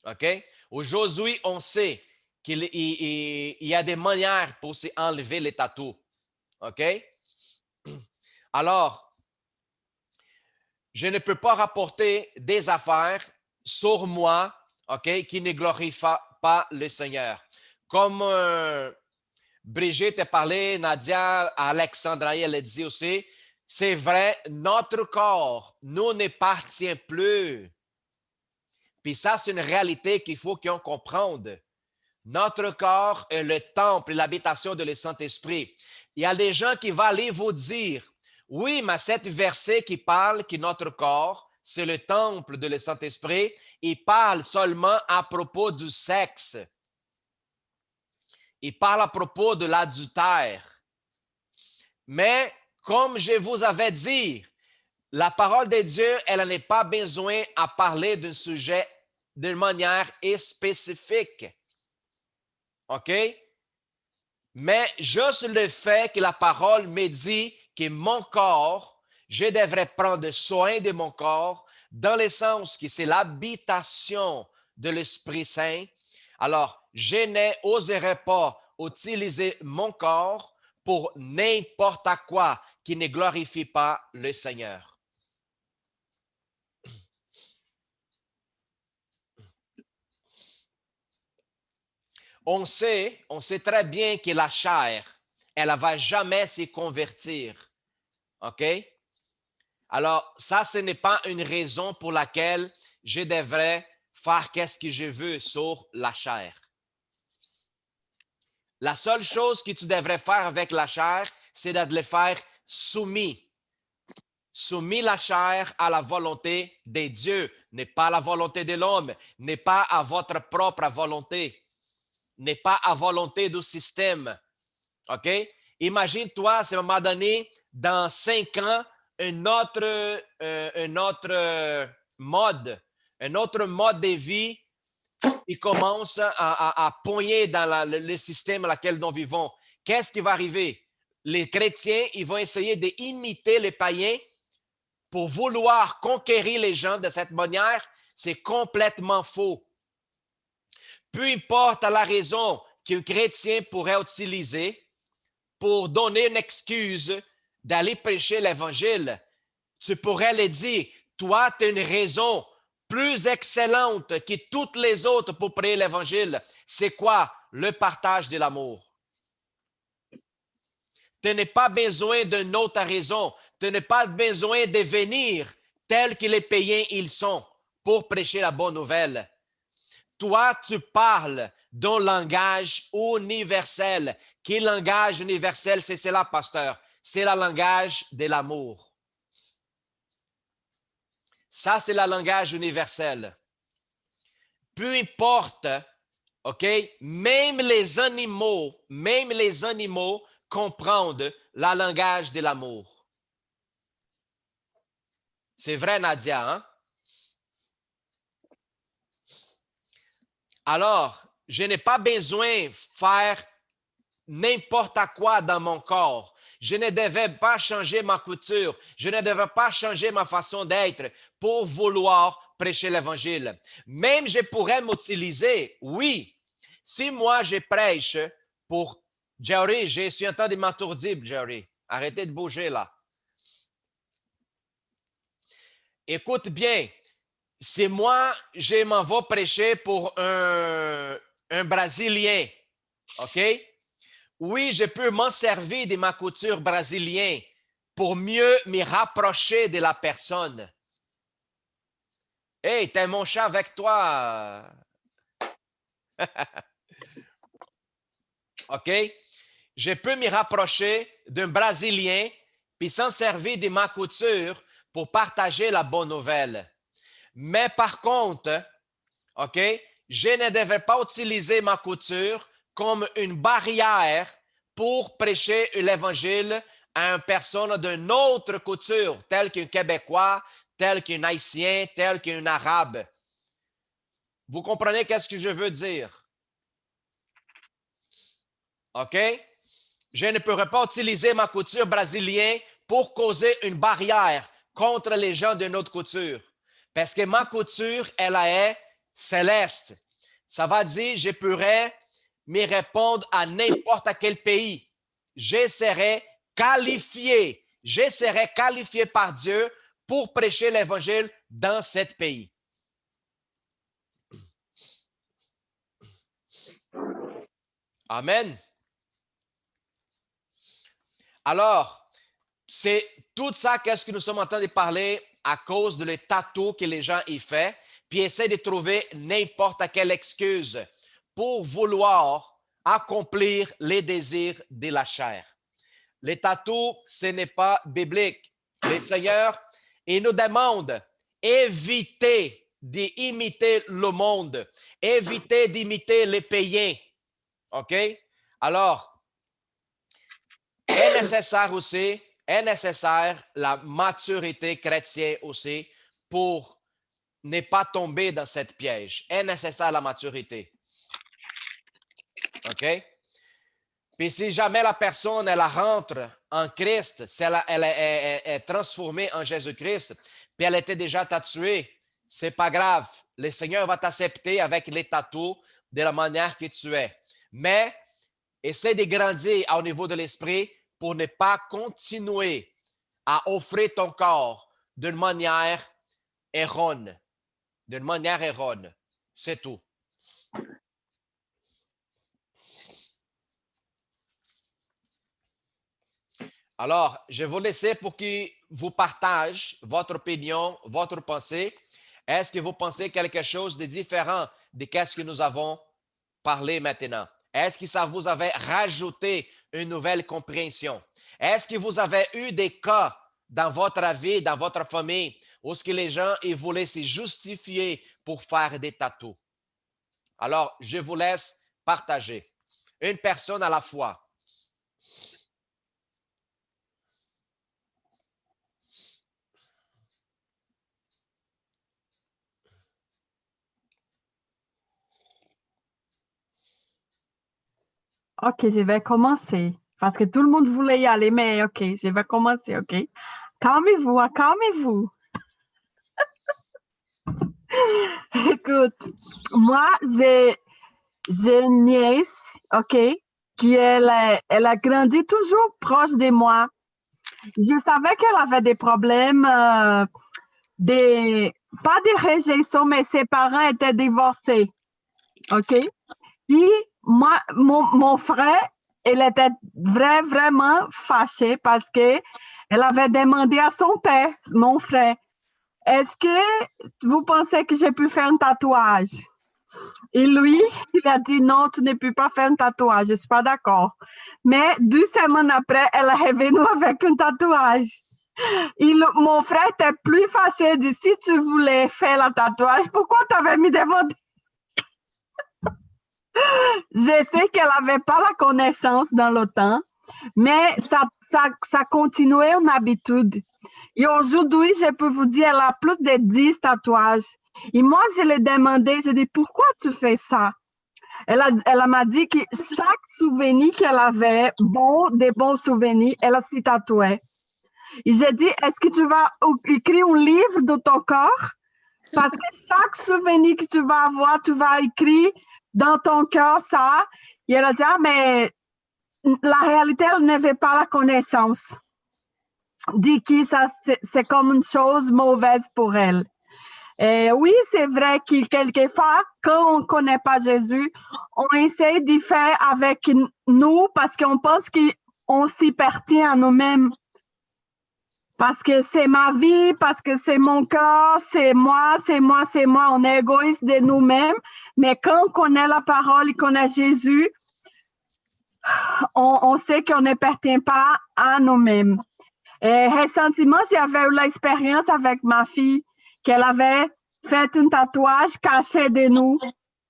OK? Aujourd'hui, on sait qu'il y a des manières pour s'enlever les tatous. OK? Alors, je ne peux pas rapporter des affaires sur moi, OK, qui ne glorifient pas le Seigneur. Comme Brigitte a parlé, Nadia, Alexandra, elle a dit aussi, c'est vrai, notre corps nous n'appartient plus. Puis ça, c'est une réalité qu'il faut qu'on comprenne. Notre corps est le temple et l'habitation de le Saint-Esprit. Il y a des gens qui vont aller vous dire, oui, mais cet verset qui parle que notre corps, c'est le temple de le Saint-Esprit, il parle seulement à propos du sexe. Il parle à propos de l'adultère. Mais, comme je vous avais dit, la parole de Dieu, elle n'a pas besoin à parler d'un sujet d'une manière spécifique. OK? Mais juste le fait que la parole me dit que mon corps, je devrais prendre soin de mon corps, dans le sens que c'est l'habitation de l'Esprit Saint. Alors, je n'oserais pas utiliser mon corps pour n'importe quoi qui ne glorifie pas le Seigneur. On sait très bien que la chair, elle ne va jamais se convertir. OK? Alors, ça, ce n'est pas une raison pour laquelle je devrais faire qu'est-ce que je veux sur la chair. La seule chose que tu devrais faire avec la chair, c'est de le faire soumis. Soumis la chair à la volonté de Dieu, n'est pas la volonté de l'homme, n'est pas à votre propre volonté, n'est pas à volonté du système. OK? Imagine-toi, à un moment donné, dans 5 ans, un autre mode de vie, il commence à pogner dans le système dans lequel nous vivons. Qu'est-ce qui va arriver? Les chrétiens, ils vont essayer d'imiter les païens pour vouloir conquérir les gens de cette manière. C'est complètement faux. Peu importe la raison qu'un chrétien pourrait utiliser pour donner une excuse d'aller prêcher l'Évangile, tu pourrais le dire, toi, tu as une raison plus excellente que toutes les autres pour prêcher l'Évangile. C'est quoi? Le partage de l'amour. Tu n'as pas besoin d'une autre raison. Tu n'as pas besoin de venir tel que les païens ils sont pour prêcher la bonne nouvelle. toi, tu parles d'un langage universel. Quel langage universel? C'est cela, pasteur. C'est le langage de l'amour. Ça, c'est le langage universel. Peu importe, OK? Même les animaux comprennent le langage de l'amour. C'est vrai, Nadia, hein? Alors, je n'ai pas besoin de faire n'importe quoi dans mon corps. Je ne devais pas changer ma couture. Je ne devais pas changer ma façon d'être pour vouloir prêcher l'Évangile. Même je pourrais m'utiliser, oui. Si moi, je prêche pour... Jerry, je suis en train de m'entourdir, Jerry. Arrêtez de bouger là. Écoute bien. Si moi, je m'en vais prêcher pour un Brésilien, OK? Oui, je peux m'en servir de ma couture brésilienne pour mieux me rapprocher de la personne. Hey, t'as mon chat avec toi. OK? Je peux me rapprocher d'un Brésilien puis s'en servir de ma couture pour partager la bonne nouvelle. Mais par contre, OK, je ne devais pas utiliser ma couture comme une barrière pour prêcher l'Évangile à une personne d'une autre couture, telle qu'un Québécois, tel qu'un Haïtien, tel qu'un Arabe. Vous comprenez qu'est-ce que je veux dire? OK? Je ne pourrais pas utiliser ma couture brésilienne pour causer une barrière contre les gens de notre couture. Parce que ma couture, elle est céleste. Ça va dire, je pourrais me répondre à n'importe quel pays. Je serai qualifié par Dieu pour prêcher l'Évangile dans ce pays. Amen. Alors, c'est tout ça qu'est-ce que nous sommes en train de parler à cause de les tatous que les gens y font, puis essaient de trouver n'importe quelle excuse pour vouloir accomplir les désirs de la chair. Les tatous, ce n'est pas biblique. Le Seigneur, il nous demande évitez d'imiter le monde, évitez d'imiter les païens. OK? Alors, est nécessaire la maturité chrétienne aussi pour ne pas tomber dans cette piège. Est nécessaire la maturité. OK? Puis si jamais la personne, elle rentre en Christ, si elle est transformée en Jésus-Christ, puis elle était déjà tatouée, c'est pas grave. Le Seigneur va t'accepter avec les tatous de la manière que tu es. Mais essaie de grandir au niveau de l'esprit pour ne pas continuer à offrir ton corps d'une manière erronée. C'est tout. Alors, je vais vous laisser pour que vous partagez votre opinion, votre pensée. Est-ce que vous pensez quelque chose de différent de ce que nous avons parlé maintenant? Est-ce que ça vous avait rajouté une nouvelle compréhension? Est-ce que vous avez eu des cas dans votre vie, dans votre famille, où ce que les gens ils voulaient se justifier pour faire des tatous? Alors, je vous laisse partager. Une personne à la fois. OK, je vais commencer. Parce que tout le monde voulait y aller, mais OK, je vais commencer, OK? Calmez-vous, hein, calmez-vous. Écoute, moi, j'ai une nièce, OK, qui elle a grandi toujours proche de moi. Je savais qu'elle avait des problèmes, pas de réjection, mais ses parents étaient divorcés, OK? Puis, moi, mon frère, il était vraiment fâché parce que elle avait demandé à son père, mon frère, est-ce que vous pensez que j'ai pu faire un tatouage? Et lui, il a dit non, tu ne peux pas faire un tatouage, je ne suis pas d'accord. Mais 2 semaines après, elle est revenue avec un tatouage. Mon frère était plus fâché, il dit, si tu voulais faire le tatouage, pourquoi tu avais mis des mots? Je sais qu'elle n'avait pas la connaissance dans le temps, mais ça continuait une habitude. Et aujourd'hui, je peux vous dire, elle a plus de 10 tatouages. Et moi, je lui ai demandé, je dis, pourquoi tu fais ça? Elle m'a dit que chaque souvenir qu'elle avait, des bons souvenirs, elle s'y tatouait. Et j'ai dit, est-ce que tu vas écrire un livre de ton corps? Parce que chaque souvenir que tu vas avoir, tu vas écrire dans ton cœur ça. Et elle a dit, mais la réalité, elle n'avait pas la connaissance. Dit que ça, c'est comme une chose mauvaise pour elle. Et oui, c'est vrai que quelquefois, quand on ne connaît pas Jésus, on essaie d'y faire avec nous parce qu'on pense qu'on s'y pertient à nous-mêmes. Parce que c'est ma vie, parce que c'est mon cœur, c'est moi. On est égoïste de nous-mêmes. Mais quand on connaît la parole et qu'on a Jésus, on sait qu'on ne pertient pas à nous-mêmes. Et récemment, j'avais eu l'expérience avec ma fille qu'elle avait fait un tatouage caché de nous.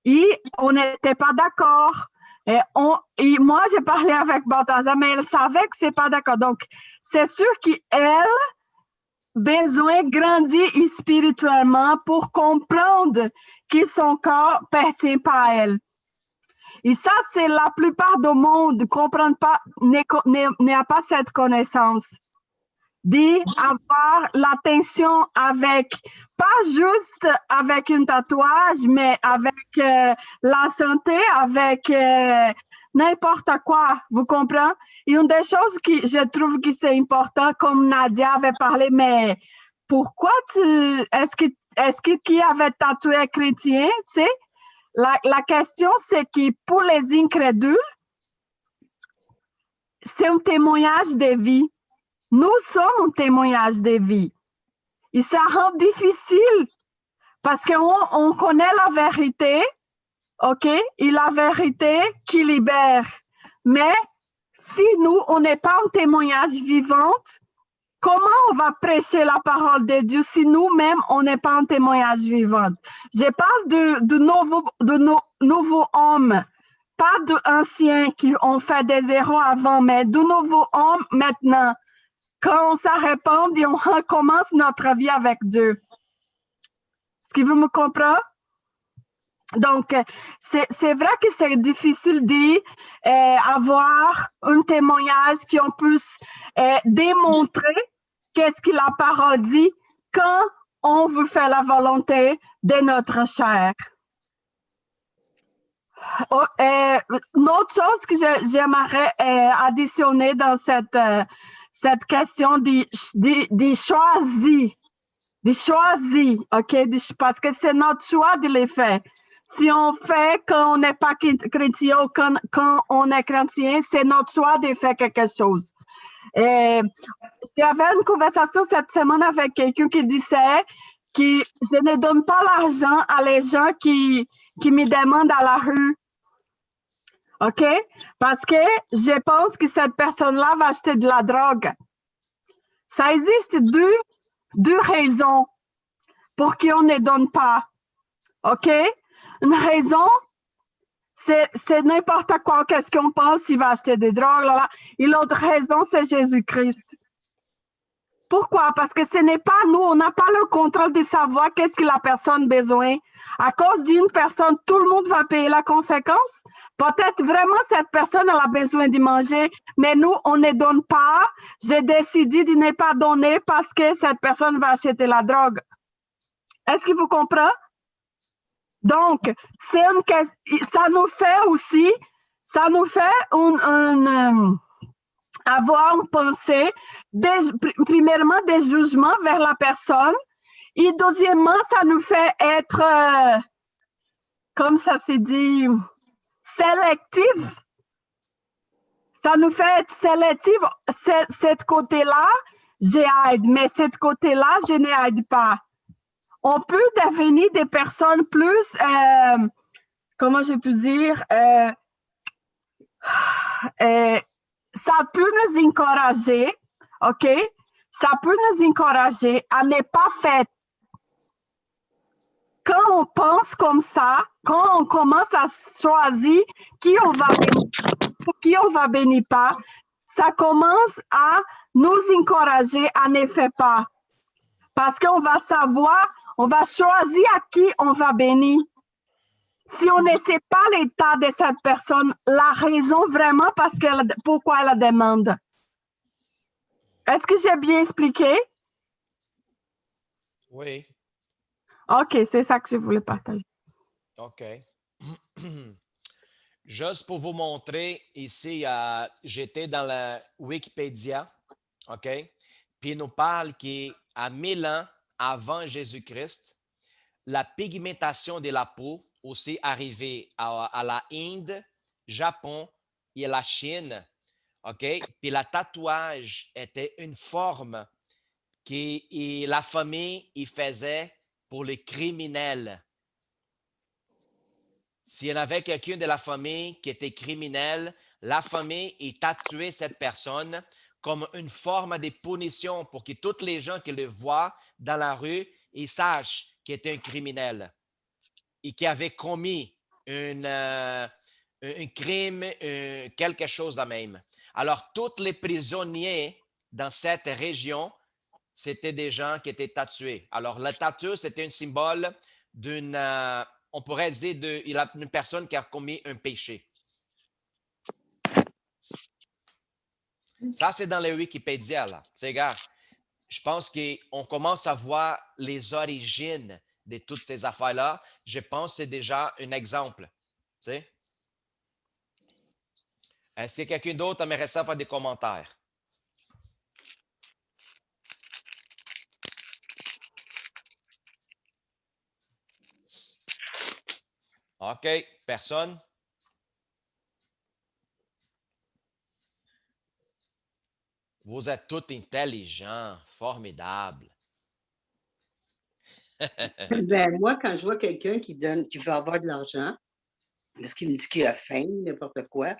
Et on n'était pas d'accord. Et moi, j'ai parlé avec Balthazar, mais elle savait que c'est pas d'accord. Donc, c'est sûr qu'elle besoin de grandir spirituellement pour comprendre que son corps ne pertient pas à elle. Et ça, c'est la plupart du monde ne comprennent pas, n'a pas cette connaissance. D'avoir l'attention avec, pas juste avec un tatouage, mais avec la santé, avec n'importe quoi, vous comprenez? Et une des choses que je trouve que c'est important, comme Nadia avait parlé, mais pourquoi est-ce que qui avait tatoué chrétien, tu sais? La question, c'est que pour les incrédules, c'est un témoignage de vie. Nous sommes un témoignage de vie. Et ça rend difficile parce qu'on connaît la vérité, OK? Et la vérité qui libère. Mais si nous, on n'est pas un témoignage vivant, comment on va prêcher la parole de Dieu si nous-mêmes, on n'est pas un témoignage vivant? Je parle de nouveaux hommes, pas d'anciens qui ont fait des erreurs avant, mais de nouveaux hommes maintenant. Quand on s'arrête et on recommence notre vie avec Dieu. Est-ce que vous me comprenez? Donc, c'est vrai que c'est difficile d'avoir un témoignage qu'on puisse démontrer qu'est-ce que la parole dit quand on veut faire la volonté de notre chair. Une autre chose que j'aimerais additionner dans cette question de choisir, OK? Parce que c'est notre choix de les faire. Si on fait quand on n'est pas chrétien ou quand on est chrétien, c'est notre choix de faire quelque chose. J'avais une conversation cette semaine avec quelqu'un qui disait que je ne donne pas l'argent à les gens qui me demandent à la rue. OK? Parce que je pense que cette personne-là va acheter de la drogue. Ça existe deux raisons pour qu'on ne donne pas. OK? Une raison, c'est n'importe quoi, qu'est-ce qu'on pense, s'il va acheter des drogues. Là. Et l'autre raison, c'est Jésus-Christ. Pourquoi? Parce que ce n'est pas nous, on n'a pas le contrôle de savoir qu'est-ce que la personne a besoin. À cause d'une personne, tout le monde va payer la conséquence. Peut-être vraiment cette personne elle a besoin de manger, mais nous, on ne donne pas. J'ai décidé de ne pas donner parce que cette personne va acheter la drogue. Est-ce que vous comprenez? Donc, ça nous fait aussi, avoir une pensée, premièrement, des jugements vers la personne, et deuxièmement, ça nous fait être, comme ça s'est dit, sélectif. Ça nous fait être sélectif. Cet côté-là, j'aide, mais cet côté-là, je n'aide pas. On peut devenir des personnes plus comment je peux dire, ça peut nous encourager, OK? Ça peut nous encourager à ne pas faire. Quand on pense comme ça, quand on commence à choisir qui on va bénir, qui on va bénir pas, ça commence à nous encourager à ne faire pas. Parce qu'on va savoir, on va choisir à qui on va bénir. Si on ne sait pas l'état de cette personne, la raison vraiment pourquoi elle la demande. Est-ce que j'ai bien expliqué? Oui. OK, c'est ça que je voulais partager. OK. Juste pour vous montrer, ici, j'étais dans la Wikipédia, OK? Puis il nous parle qu'à 1000 ans avant Jésus-Christ, la pigmentation de la peau aussi arrivée à la Inde, Japon et la Chine, OK? Puis le tatouage était une forme que la famille y faisait pour les criminels. S'il y en avait quelqu'un de la famille qui était criminel, la famille y tatouait cette personne comme une forme de punition pour que tous les gens qui le voient dans la rue, ils sachent qu'il était un criminel et qu'il avait commis un crime, quelque chose de même. Alors, tous les prisonniers dans cette région, c'était des gens qui étaient tatoués. Alors, le tatou, c'était un symbole d'une, on pourrait dire, d'une personne qui a commis un péché. Ça, c'est dans le Wikipédia, là. C'est gars, je pense qu'on commence à voir les origines de toutes ces affaires-là. Je pense que c'est déjà un exemple. Tu sais? Est-ce que quelqu'un d'autre aimerait ça faire des commentaires? OK. Personne? Vous êtes tous intelligents, formidables. Ben, moi, quand je vois quelqu'un qui veut avoir de l'argent, parce qu'il me dit qu'il a faim, n'importe quoi,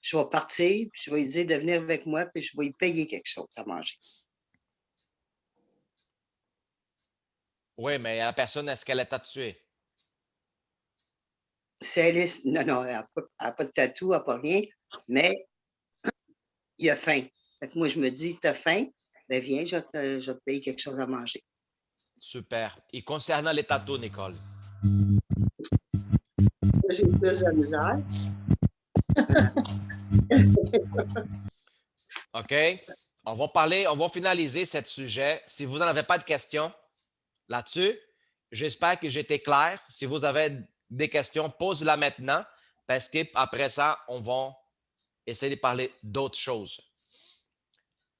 je vais partir, puis je vais lui dire de venir avec moi, puis je vais lui payer quelque chose à manger. Oui, mais la personne, est-ce qu'elle est tatouée? Si elle est... Non, elle n'a pas de tatou, elle n'a pas rien, mais il a faim. Fait que moi, je me dis, t'as faim? Ben viens, je vais te payer quelque chose à manger. Super. Et concernant les tatous, Nicole? J'ai plus de misère. OK. On va finaliser ce sujet. Si vous n'en avez pas de questions là-dessus, j'espère que j'étais clair. Si vous avez des questions, posez-la maintenant parce qu'après ça, on va essayer de parler d'autres choses.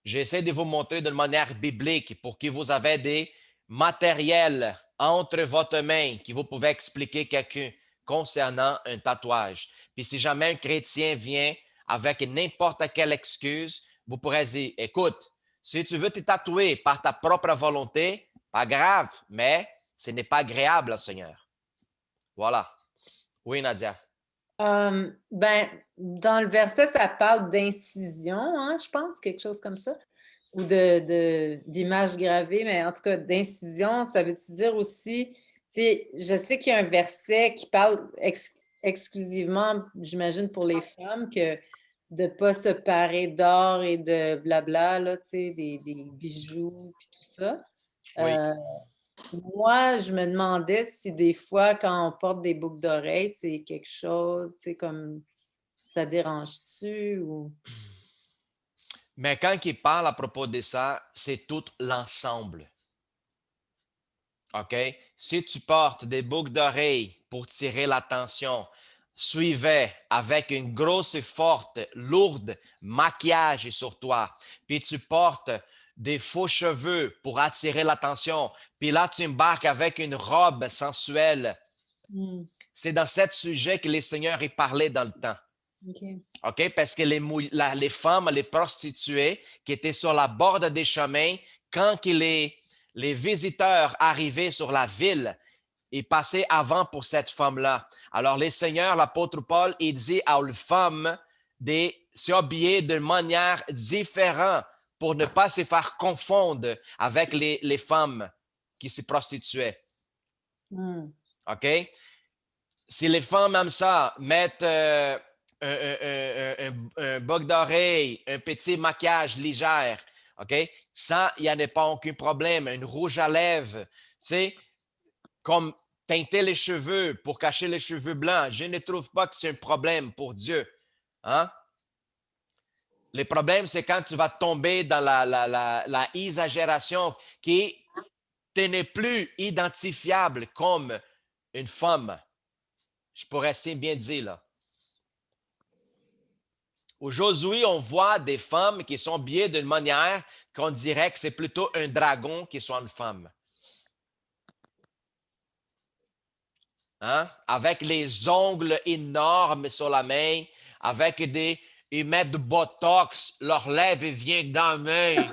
J'essaie de vous montrer d'une manière biblique pour que vous avez des matériels entre votre main que vous pouvez expliquer quelqu'un concernant un tatouage. Puis si jamais un chrétien vient avec n'importe quelle excuse, vous pourrez dire, écoute, si tu veux te tatouer par ta propre volonté, pas grave, mais ce n'est pas agréable, Seigneur. Voilà. Oui, Nadia. Ben, dans le verset, ça parle d'incision, hein, je pense, quelque chose comme ça, ou d'image gravée, mais en tout cas, d'incision, ça veut dire aussi, tu sais, je sais qu'il y a un verset qui parle exclusivement, j'imagine, pour les femmes, que de ne pas se parer d'or et de blabla, là, tu sais, des bijoux et tout ça. Oui. Moi, je me demandais si des fois, quand on porte des boucles d'oreilles, c'est quelque chose, tu sais, comme ça dérange-tu ou... Mais quand il parle à propos de ça, c'est tout l'ensemble. OK? Si tu portes des boucles d'oreilles pour tirer l'attention, suivez avec une grosse, forte, lourde maquillage sur toi, puis tu portes des faux cheveux pour attirer l'attention, puis là, tu embarques avec une robe sensuelle. C'est dans ce sujet que les seigneurs y parlaient dans le temps. OK? Parce que les femmes, les prostituées qui étaient sur la borde des chemins, quand les visiteurs arrivaient sur la ville, est passé avant pour cette femme-là. Alors, le Seigneur, l'apôtre Paul, il dit aux femmes de s'habiller de manière différente pour ne pas se faire confondre avec les femmes qui se prostituaient. OK? Si les femmes aiment ça, mettre un boucle d'oreille, un petit maquillage léger, OK? Ça, il n'y en a pas aucun problème. Un rouge à lèvres, tu sais, comme teinter les cheveux pour cacher les cheveux blancs. Je ne trouve pas que c'est un problème pour Dieu. Hein? Le problème, c'est quand tu vas tomber dans la exagération qui n'est plus identifiable comme une femme. Je pourrais assez bien dire là. Aujourd'hui, on voit des femmes qui sont habillées d'une manière qu'on dirait que c'est plutôt un dragon qui soit une femme. Hein? Avec les ongles énormes sur la main, avec ils mettent du botox, leurs lèvres viennent dans la main.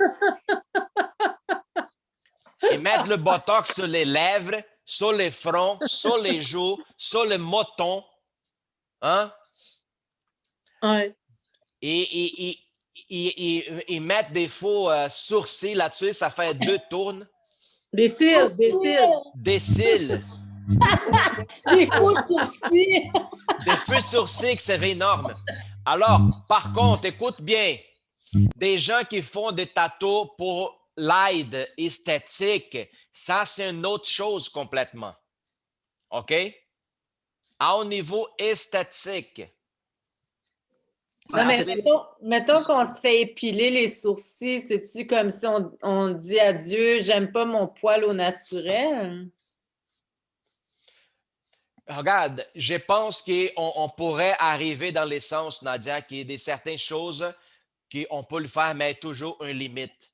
Ils mettent le botox sur les lèvres, sur les fronts, sur les joues, sur le menton. Hein? Ouais. Et ils mettent des faux sourcils là-dessus, ça fait 2 tours. Des cils, des cils. Des cils. Des faux sourcils. Des faux sourcils, c'est énorme. Alors, par contre, écoute bien, des gens qui font des tatous pour l'aide esthétique, ça, c'est une autre chose complètement. OK? Au niveau esthétique. Non, mais mettons qu'on se fait épiler les sourcils, c'est-tu comme si on dit à Dieu, j'aime pas mon poil au naturel? Regarde, je pense qu'on pourrait arriver dans l'essence, Nadia, qu'il y a des certaines choses qu'on peut le faire, mais toujours une limite.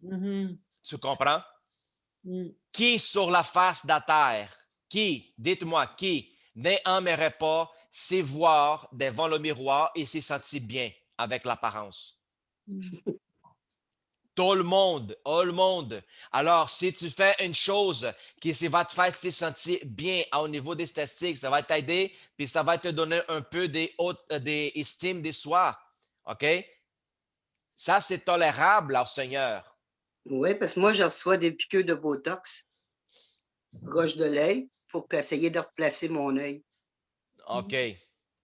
Tu comprends? Qui sur la face de la terre, dites-moi, qui n'aimerait pas se voir devant le miroir et se sentir bien avec l'apparence? Tout le monde, all le monde. Alors, si tu fais une chose qui va te faire te sentir bien au niveau des statistiques, ça va t'aider, puis ça va te donner un peu d'estime de soi. OK? Ça, c'est tolérable au Seigneur. Oui, parce que moi, je reçois des piqûres de Botox, roche de l'œil, pour essayer de replacer mon œil. OK.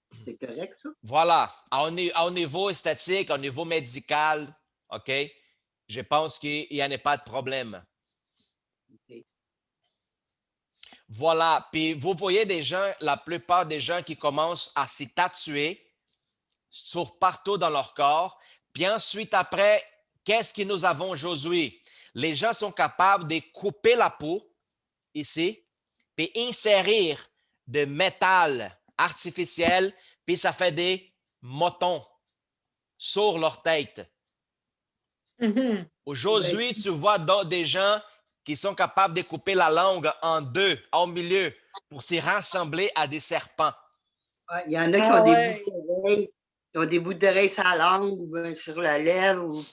C'est correct, ça? Voilà. Au niveau esthétique, au niveau médical, OK? Je pense qu'il n'y en a pas de problème. Okay. Voilà. Puis vous voyez des gens, la plupart des gens qui commencent à s'y tatouer sur partout dans leur corps. Puis ensuite, après, qu'est-ce que nous avons aujourd'hui? Les gens sont capables de couper la peau ici, puis insérer de métal artificiel, puis ça fait des motons sur leur tête. Aujourd'hui, tu vois des gens qui sont capables de couper la langue en deux, au milieu, pour s'y rassembler à des serpents. Il y en a qui ont des bouts d'oreilles. Ils ont des bouts d'oreilles sur la langue, ou sur la lèvre, ou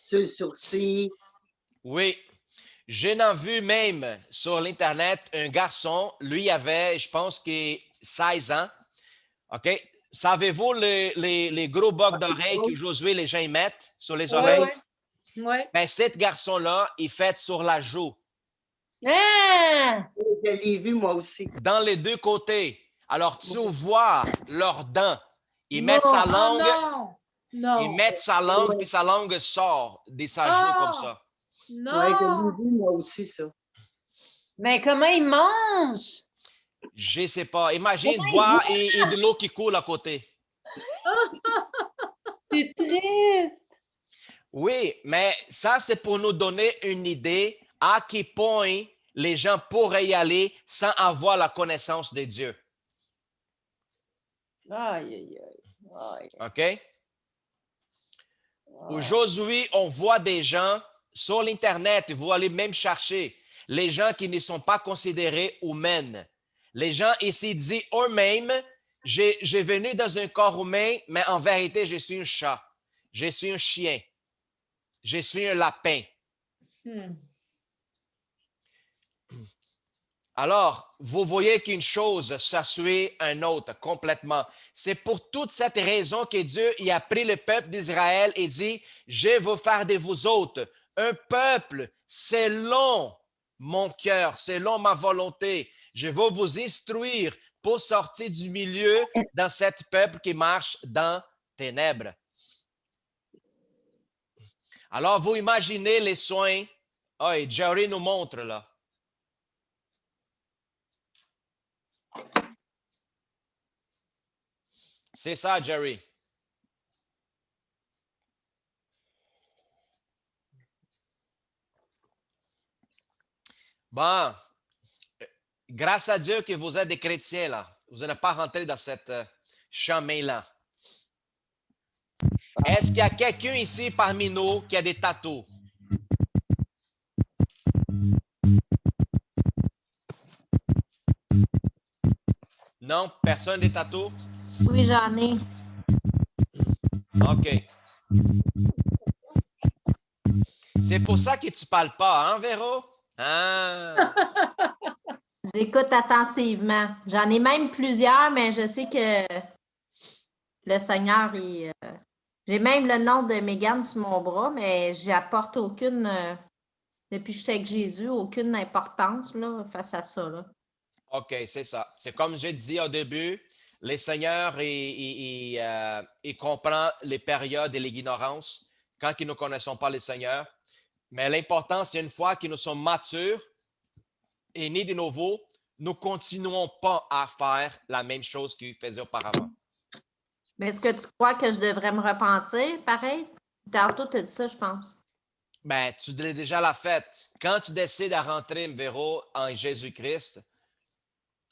sur le sourcil. Oui. J'en ai vu même sur l'Internet un garçon, lui avait, je pense, 16 ans. OK? Savez-vous les gros bocs d'oreilles qu'aujourd'hui les gens y mettent sur les oreilles? Oui. Ben, cet garçon-là, il fait sur la joue. Ah! Je l'ai vu, moi aussi. Dans les deux côtés. Alors, tu vois leurs dents. Ils mettent sa langue. Non. Ils mettent sa langue, puis sa langue sort de sa joue comme ça. Non. Oui, je l'ai vu, moi aussi, ça. Mais comment ils mangent? Je ne sais pas. Imagine boire et de l'eau qui coule à côté. C'est triste. Oui, mais ça, c'est pour nous donner une idée à quel point les gens pourraient y aller sans avoir la connaissance de Dieu. Aïe, aïe, aïe. OK? Aujourd'hui, on voit des gens sur l'Internet, vous allez même chercher les gens qui ne sont pas considérés humains. Les gens ici disent eux-mêmes, j'ai venu dans un corps humain, mais en vérité, je suis un chat, je suis un chien, je suis un lapin. Alors, vous voyez qu'une chose, ça suit un autre complètement. C'est pour toute cette raison que Dieu y a pris le peuple d'Israël et dit, je vais vous faire de vous autres un peuple selon mon cœur, selon ma volonté. Je vais vous instruire pour sortir du milieu dans cet peuple qui marche dans ténèbres. Alors, vous imaginez les soins. Oh, et Jerry nous montre là. C'est ça, Jerry. Bon, grâce à Dieu que vous êtes des chrétiens là. Vous n'êtes pas rentré dans cette chemin-là. Est-ce qu'il y a quelqu'un ici parmi nous qui a des tatous? Non, personne des tatous? Oui, j'en ai. OK. C'est pour ça que tu ne parles pas, hein, Véro? Ah. J'écoute attentivement. J'en ai même plusieurs, mais je sais que le Seigneur est. J'ai même le nom de Mégane sur mon bras, mais j'apporte aucune. Depuis que j'étais avec Jésus, aucune importance là, face à ça. Là. OK, c'est ça. C'est comme je disais au début, le Seigneur, il comprend les périodes et l'ignorance quand ils ne connaissons pas le Seigneur. Mais l'important, c'est une fois que nous sommes matures et nés de nouveau, nous ne continuons pas à faire la même chose qu'ils faisaient auparavant. Mais est-ce que tu crois que je devrais me repentir, pareil? Tantôt, tu as dit ça, je pense. Ben, tu l'as déjà la fête. Quand tu décides de rentrer, Véro, en Jésus-Christ,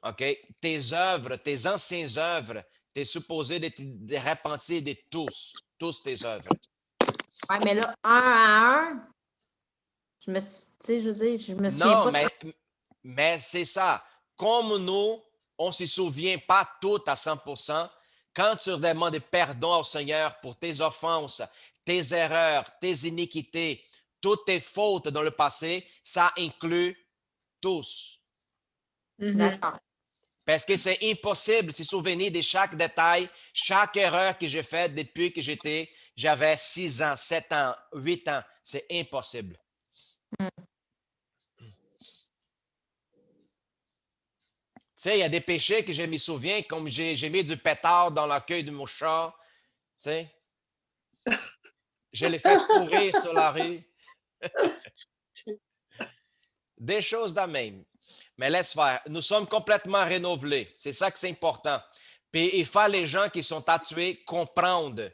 OK, tes œuvres, tes anciennes œuvres, tu es supposé de repentir de tous tes œuvres. Oui, mais là, un à un, je me souviens Non, pas. mais c'est ça. Comme nous, on ne se souvient pas tout à 100%. Quand tu demandes pardon au Seigneur pour tes offenses, tes erreurs, tes iniquités, toutes tes fautes dans le passé, ça inclut tous. D'accord. Parce que c'est impossible de se souvenir de chaque détail, chaque erreur que j'ai faite depuis que j'avais 6 ans, 7 ans, 8 ans. C'est impossible. Tu sais, il y a des péchés que je me souviens, comme j'ai mis du pétard dans l'accueil de mon chat. Tu sais, je l'ai fait courir sur la rue. Des choses de même. Mais laisse faire. Nous sommes complètement renouvelés. C'est ça que c'est important. Puis il faut les gens qui sont tatoués comprendre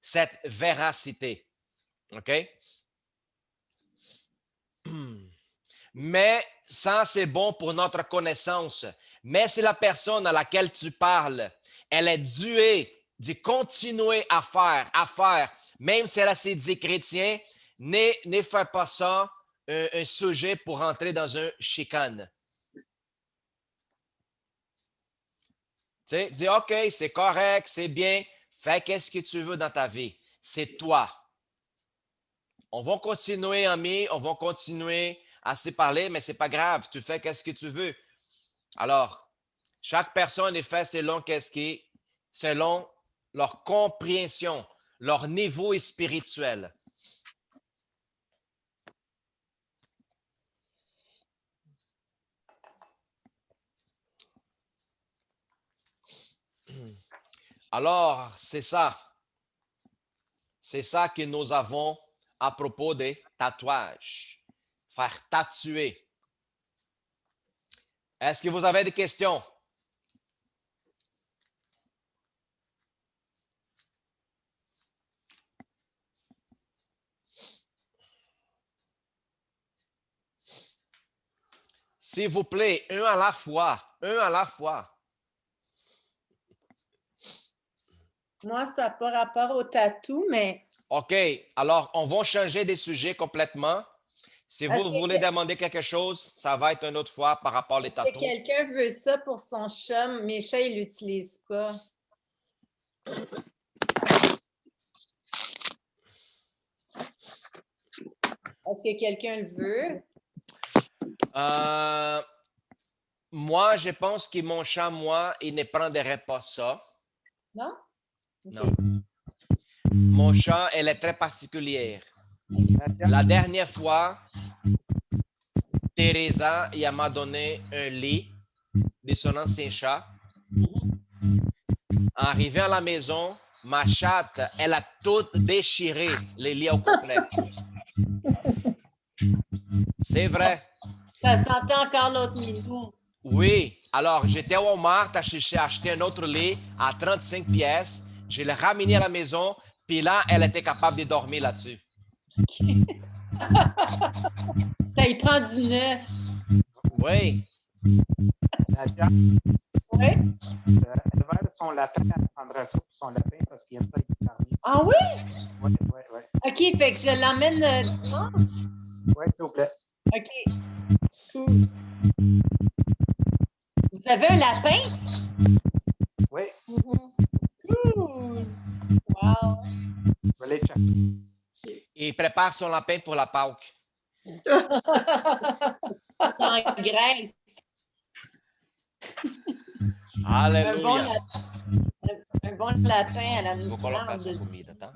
cette véracité. OK? Mais ça, c'est bon pour notre connaissance. Mais si la personne à laquelle tu parles, elle est duée de continuer à faire, même si elle s'est dit chrétien, ne fais pas ça un sujet pour entrer dans un chicane. Tu sais, dis OK, c'est correct, c'est bien, fais qu'est-ce que tu veux dans ta vie. C'est toi. On va continuer, amis, on va continuer à se parler, mais c'est pas grave, tu fais qu'est-ce que tu veux. Alors, chaque personne est faite selon leur compréhension, leur niveau spirituel. Alors, c'est ça. C'est ça que nous avons à propos des tatouages. Faire tatouer. Est-ce que vous avez des questions? S'il vous plaît, un à la fois. Un à la fois. Moi, ça n'a pas rapport au tatou, mais... OK. Alors, on va changer des sujets complètement. Si vous voulez demander quelque chose, ça va être une autre fois par rapport aux tatous. Si quelqu'un veut ça pour son chat, mes chats, ils ne l'utilisent pas. Est-ce que quelqu'un le veut? Moi, je pense que mon chat, moi, il ne prendrait pas ça. Non? Non. Mon chat, elle est très particulière. La dernière fois, Teresa, elle m'a donné un lit de son ancien chat. Arrivé à la maison, ma chatte, elle a tout déchiré, les lits au complet. C'est vrai. Ça sentait encore l'autre minou. Oui. Alors, j'étais au Walmart à acheter un autre lit à 35 pièces. Je l'ai ramené à la maison, puis là, elle était capable de dormir là-dessus. Ça, il prend du neuf. Oui. Nadia, Oui? l'éleveur de son lapin, elle prendrait ça pour son lapin parce qu'il aime ça être fermé. Ah oui? Oui, oui, oui. OK, fait que je l'emmène dimanche. Oui, s'il vous plaît. OK. Cool. Vous avez un lapin? Oui, Cool. Wow. je vais aller checker. Il prépare son lapin pour la Pâques. En Grèce. Alléluia. Un bon lapin à la Vou colocar moutarde. sua comida, tá?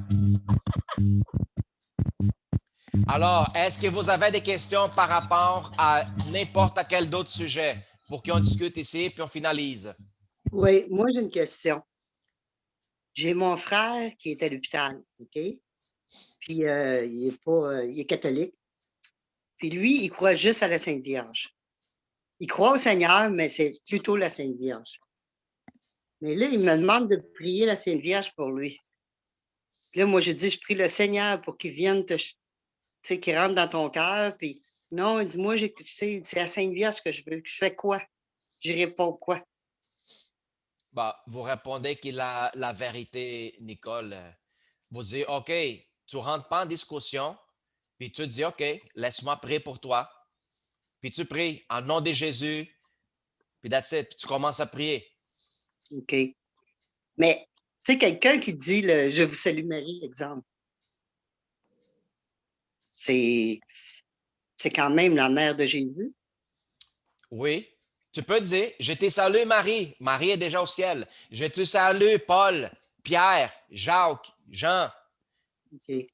Alors, est-ce que vous avez des questions par rapport à n'importe quel autre sujet pour qu'on discute ici puis on finalise? Oui, moi, j'ai une question. J'ai mon frère qui est à l'hôpital, OK? Puis, il est catholique. Puis lui, il croit juste à la Sainte Vierge. Il croit au Seigneur, mais c'est plutôt la Sainte Vierge. Mais là, il me demande de prier la Sainte Vierge pour lui. Puis là, moi, je dis, je prie le Seigneur pour qu'il vienne qu'il rentre dans ton cœur. Puis non, il dit, moi, c'est la Sainte Vierge que je veux. Je fais quoi? Je réponds quoi? Bah, vous répondez qu'il a la vérité, Nicole. Vous dites, OK, tu ne rentres pas en discussion, puis tu dis, OK, laisse-moi prier pour toi. Puis tu pries en nom de Jésus, puis that's it, puis tu commences à prier. OK. Mais, tu sais, quelqu'un qui dit le Je vous salue Marie, exemple, c'est quand même la mère de Jésus. Oui. Tu peux dire, je te salue Marie. Marie est déjà au ciel. Je te salue Paul, Pierre, Jacques, Jean. OK.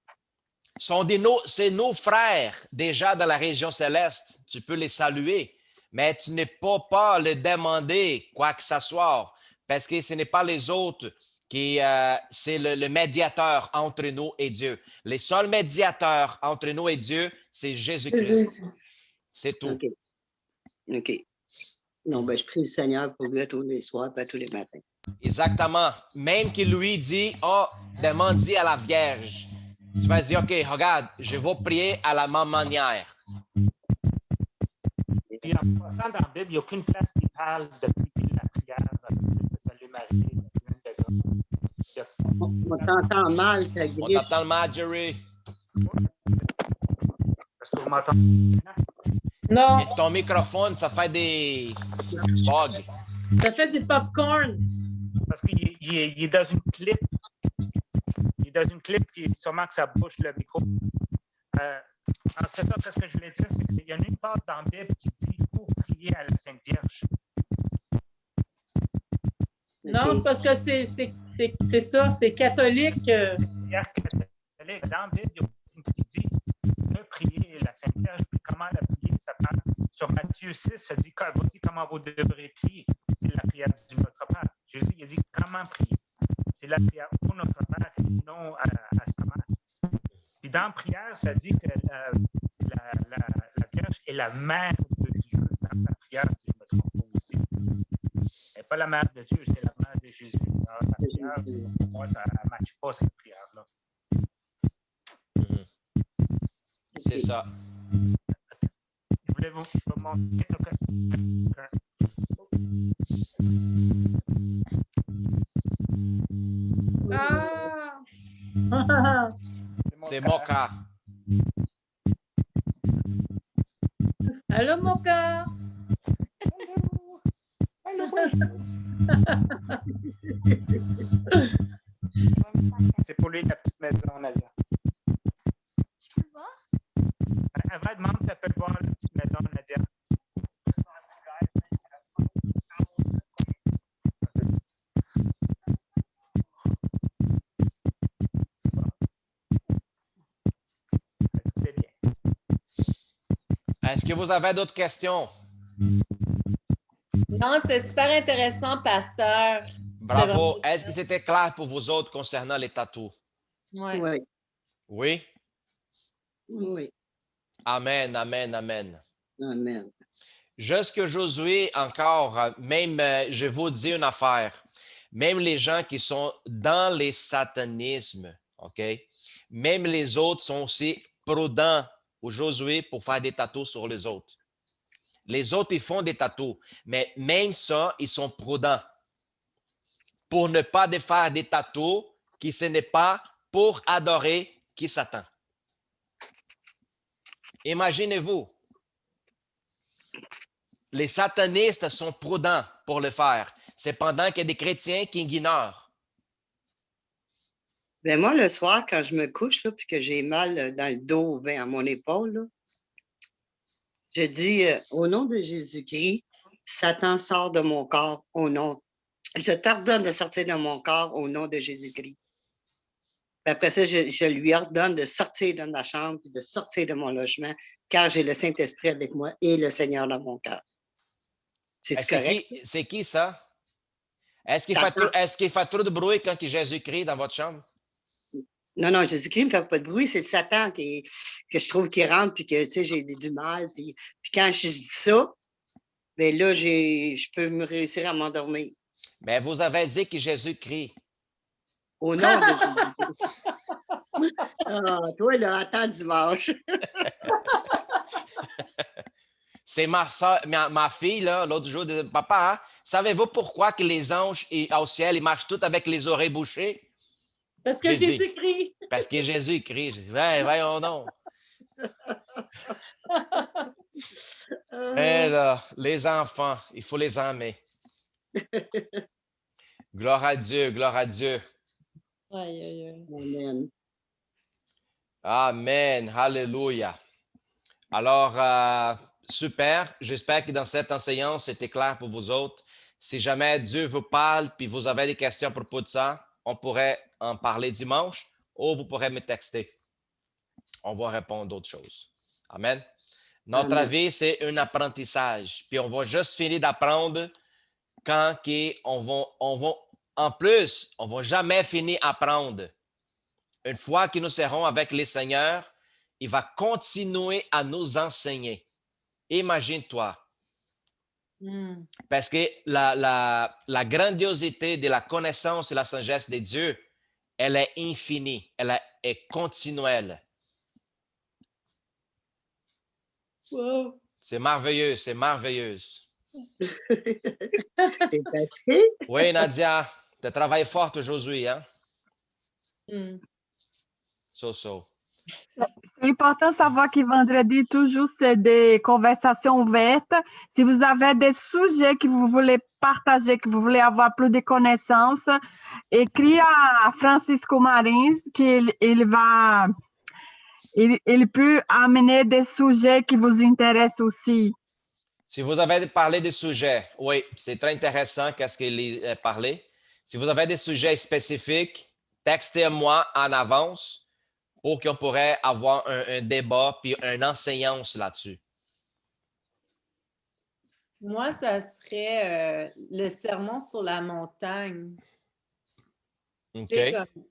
C'est nos frères déjà dans la région céleste. Tu peux les saluer, mais tu n'es pas leur demander quoi que ce soit parce que ce n'est pas les autres qui c'est le médiateur entre nous et Dieu. Les seuls médiateurs entre nous et Dieu, c'est Jésus-Christ. C'est tout. OK. OK. Non, ben, je prie le Seigneur pour lui à tous les soirs et à tous les matins. Exactement. Même qu'il lui dit, oh, demande-y à la Vierge. Tu vas dire, OK, regarde, je vais prier à la même manière. Puis en passant dans la Bible, il n'y a aucune place qui parle de prier la prière de Salut Marie. On t'entend mal, ça On grippe. t'entend mal, Jerry. Est-ce que vous m'entendez? Non, Et ton microphone, ça fait des bugs. ça fait du popcorn. Parce qu'il est dans une clip. Il est dans une clip qui est sûrement que ça bouche le micro. Alors, c'est ça, ce que je voulais dire, c'est qu'il y a une part dans la Bible qui dit « Pour prier à la Sainte Vierge ». Non, c'est parce que c'est ça, c'est catholique. C'est une prière catholique. Dans la Bible, il y a une qui dit de prier la Sainte Vierge. Puis comment la prier, ça parle. Sur Matthieu 6, ça dit voici comment vous devrez prier. C'est la prière du Notre Père. Jésus, il a dit comment prier. C'est la prière pour notre Père et non à sa mère. Puis dans la prière, ça dit que la Vierge est la mère de Dieu. Dans la prière, si je ne me trompe pas aussi. Elle n'est pas la mère de Dieu, c'est la mère de Jésus. Alors, la prière, pour moi, ça ne matche pas cette prière-là. C'est ça. Je voulais vous montrer. Ah! C'est Mocha. Allô, Mocha? C'est pour lui la petite maison, Nadia. Elle va demander si elle peut voir la petite maison, Nadia. Est-ce que vous avez d'autres questions? Non, c'était super intéressant, pasteur. Bravo. Est-ce que c'était clair pour vous autres concernant les tatous? Ouais. Oui. Oui? Oui. Amen, amen, amen. Amen. Jusque Josué, encore, même, je vous dis une affaire, même les gens qui sont dans les satanismes, OK? Même les autres sont aussi prudents au Josué pour faire des tatous sur les autres. Les autres, ils font des tatous, mais même ça, ils sont prudents pour ne pas faire des tatous qui ce n'est pas pour adorer qui Satan. Imaginez-vous, les satanistes sont prudents pour le faire. C'est pendant qu'il y a des chrétiens qui ignorent. Ben moi, le soir, quand je me couche, là, puis que j'ai mal dans le dos, ben, à mon épaule, là, je dis, au nom de Jésus-Christ, Satan sort de mon corps au nom. Je t'ordonne de sortir de mon corps au nom de Jésus-Christ. Puis après ça, je lui ordonne de sortir de ma chambre, puis de sortir de mon logement, car j'ai le Saint-Esprit avec moi et le Seigneur dans mon cœur. C'est correct? C'est qui ça? Est-ce qu'il fait trop de bruit quand Jésus-Christ dans votre chambre? Non, non, Jésus-Christ ne fait pas de bruit. C'est Satan que je trouve qui rentre, puis que, tu sais, j'ai du mal. Puis quand je dis ça, bien là, je peux me réussir à m'endormir. Mais vous avez dit que Jésus-Christ. Au nom de Jésus. Ah, toi, là, attends dimanche. C'est ma fille, là, l'autre jour, de papa, hein, savez-vous pourquoi que les anges au ciel, ils marchent tous avec les oreilles bouchées? Parce que Jésus-Christ. Parce que Jésus-Christ. Je dis, ouais, voyons donc. Mais là, les enfants, il faut les aimer. Gloire à Dieu, gloire à Dieu. Aïe, aïe, aïe. Amen. Amen, hallelujah. Alors, super. J'espère que dans cette enseignance, c'était clair pour vous autres. Si jamais Dieu vous parle puis vous avez des questions à propos de ça, on pourrait en parler dimanche ou vous pourrez me texter. On va répondre d'autres choses. Amen. Notre vie, c'est un apprentissage. Puis on va juste finir d'apprendre quand en plus, on ne va jamais finir d'apprendre. Une fois que nous serons avec les Seigneurs, il va continuer à nous enseigner. Imagine-toi. Parce que la grandiosité de la connaissance et la sagesse de Dieu, elle est infinie, elle est continuelle. Wow. C'est merveilleux, c'est merveilleuse. T'es fatigué? Oui, Nadia, tu travailles fort aujourd'hui, hein? So. C'est important de savoir que vendredi, toujours, c'est des conversations ouvertes. Si vous avez des sujets que vous voulez partager, que vous voulez avoir plus de connaissances, écrivez à Francisco Marins qu'il il peut amener des sujets qui vous intéressent aussi. Si vous avez parlé de sujets, oui, c'est très intéressant qu'est-ce qu'il a parlé. Si vous avez des sujets spécifiques, textez-moi en avance pour qu'on pourrait avoir un débat puis une enseignance là-dessus. Moi, ça serait le sermon sur la montagne. OK. Comme,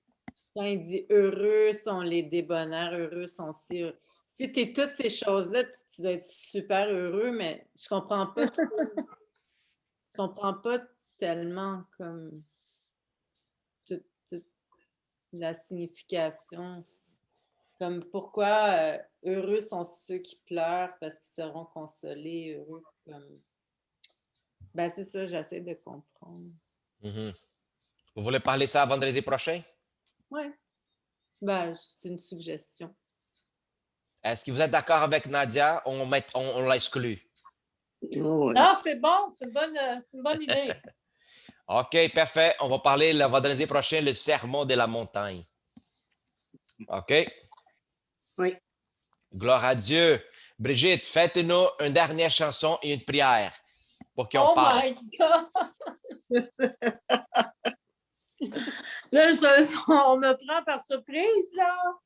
quand il dit « Heureux sont les débonnaires, heureux sont si... » Si tu es toutes ces choses-là, tu dois être super heureux, mais je comprends pas. Je comprends pas tellement comme toute la signification. Comme pourquoi heureux sont ceux qui pleurent parce qu'ils seront consolés, heureux comme... Ben c'est ça, j'essaie de comprendre. Vous voulez parler ça vendredi prochain? Oui. Ben, c'est une suggestion. Est-ce que vous êtes d'accord avec Nadia ou on l'exclut? Oh, non, c'est bon, c'est une bonne idée. OK, parfait. On va parler le vendredi prochain, le sermon de la montagne. OK? Oui. Gloire à Dieu. Brigitte, faites-nous une dernière chanson et une prière pour qu'on parle. Oh my God! Là, on me prend par surprise, là.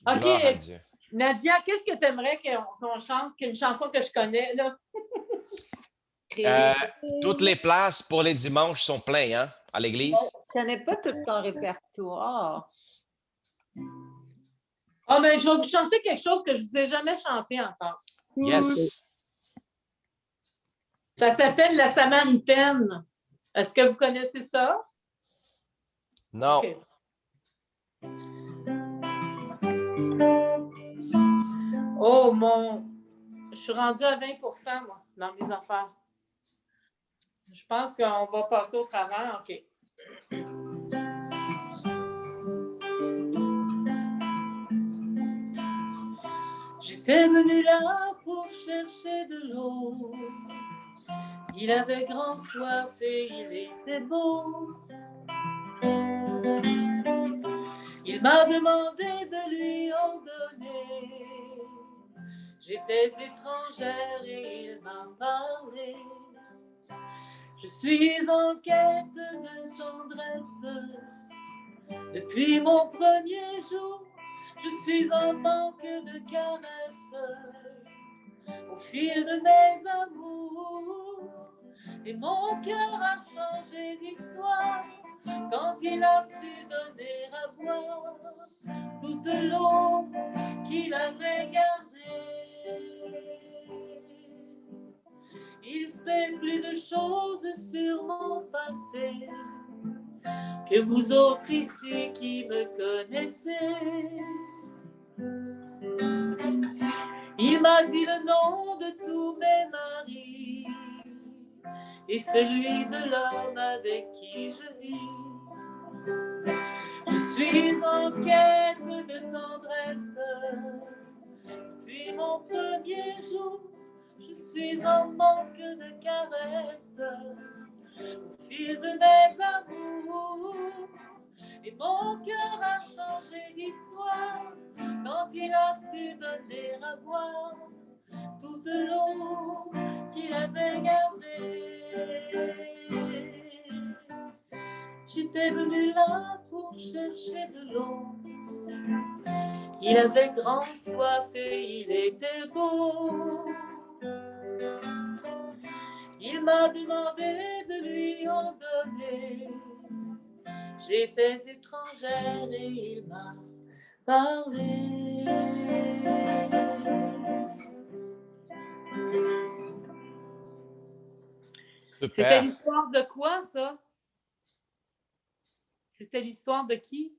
OK. Gloire à Dieu. Nadia, qu'est-ce que tu aimerais qu'on chante? Une chanson que je connais, là? Toutes les places pour les dimanches sont pleines, hein, à l'église. Je ne connais pas tout ton répertoire. Ah, mais je vais vous chanter quelque chose que je ne vous ai jamais chanté encore. Yes. Ça s'appelle La Samaritaine. Est-ce que vous connaissez ça? Non. OK. Oh, je suis rendue à 20% moi, dans mes affaires. Je pense qu'on va passer au travers. OK. J'étais venu là pour chercher de l'eau. Il avait grand soif et il était beau. Il m'a demandé de lui en donner. J'étais étrangère et il m'a parlé. Je suis en quête de tendresse. Depuis mon premier jour, je suis en manque de caresses. Au fil de mes amours, et mon cœur a changé d'histoire quand il a su donner à boire toute l'eau qu'il avait gardée. Il sait plus de choses sur mon passé que vous autres ici qui me connaissez. Il m'a dit le nom de tous mes maris et celui de l'homme avec qui je vis. Je suis en quête de tendresse. Depuis mon premier jour, je suis en manque de caresses. Au fil de mes amours, et mon cœur a changé d'histoire quand il a su donner à boire toute l'eau qu'il avait gardée. J'étais venu là pour chercher de l'eau. Il avait grand soif et il était beau. Il m'a demandé de lui en donner. J'étais étrangère et il m'a parlé. C'était Super. l'histoire de quoi, ça? C'était l'histoire de qui?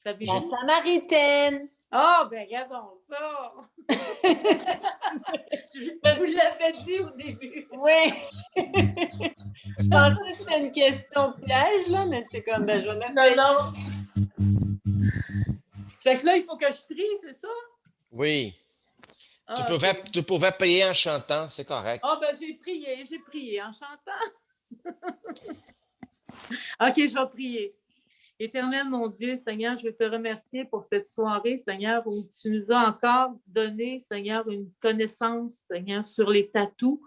La Samaritaine. Ah, ben regardons ça! Je vous l'avais dit au début. Oui. Je pensais que c'était une question piège, là, mais c'est comme, ben, je vais mettre... Non. Ça fait que là, il faut que je prie, c'est ça? Oui. Ah, Tu pouvais payer en chantant, c'est correct. Ah, ben j'ai prié en chantant. OK, je vais prier. Éternel, mon Dieu, Seigneur, je veux te remercier pour cette soirée, Seigneur, où tu nous as encore donné, Seigneur, une connaissance, Seigneur, sur les tatous.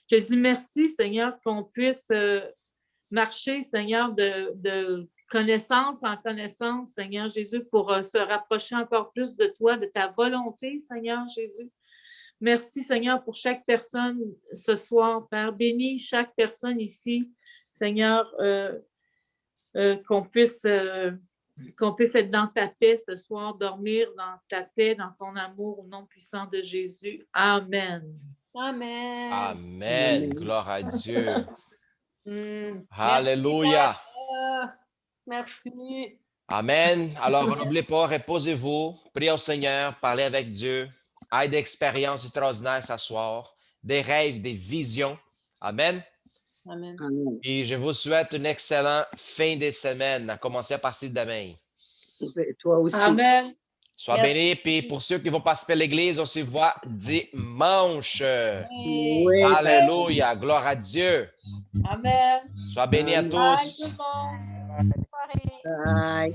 Je te dis merci, Seigneur, qu'on puisse marcher, Seigneur, de connaissance en connaissance, Seigneur Jésus, pour se rapprocher encore plus de toi, de ta volonté, Seigneur Jésus. Merci, Seigneur, pour chaque personne ce soir. Père, bénis chaque personne ici, Seigneur, qu'on puisse être dans ta paix ce soir, dormir dans ta paix, dans ton amour, au nom puissant de Jésus. Amen. Amen. Amen. Gloire à Dieu. Alléluia. Merci. Merci. Amen. Alors, n'oubliez pas, reposez-vous, priez au Seigneur, parlez avec Dieu. Aie des expériences extraordinaires ce soir, des rêves, des visions. Amen. Amen. Et je vous souhaite une excellente fin de semaine, à commencer à partir de demain. Toi aussi. Amen. Sois béni. Puis pour ceux qui vont participer à l'église, on se voit dimanche. Oui. Alléluia. Gloire à Dieu. Amen. Sois béni à Bye, tous. tout le monde. Bonne soirée. Bye.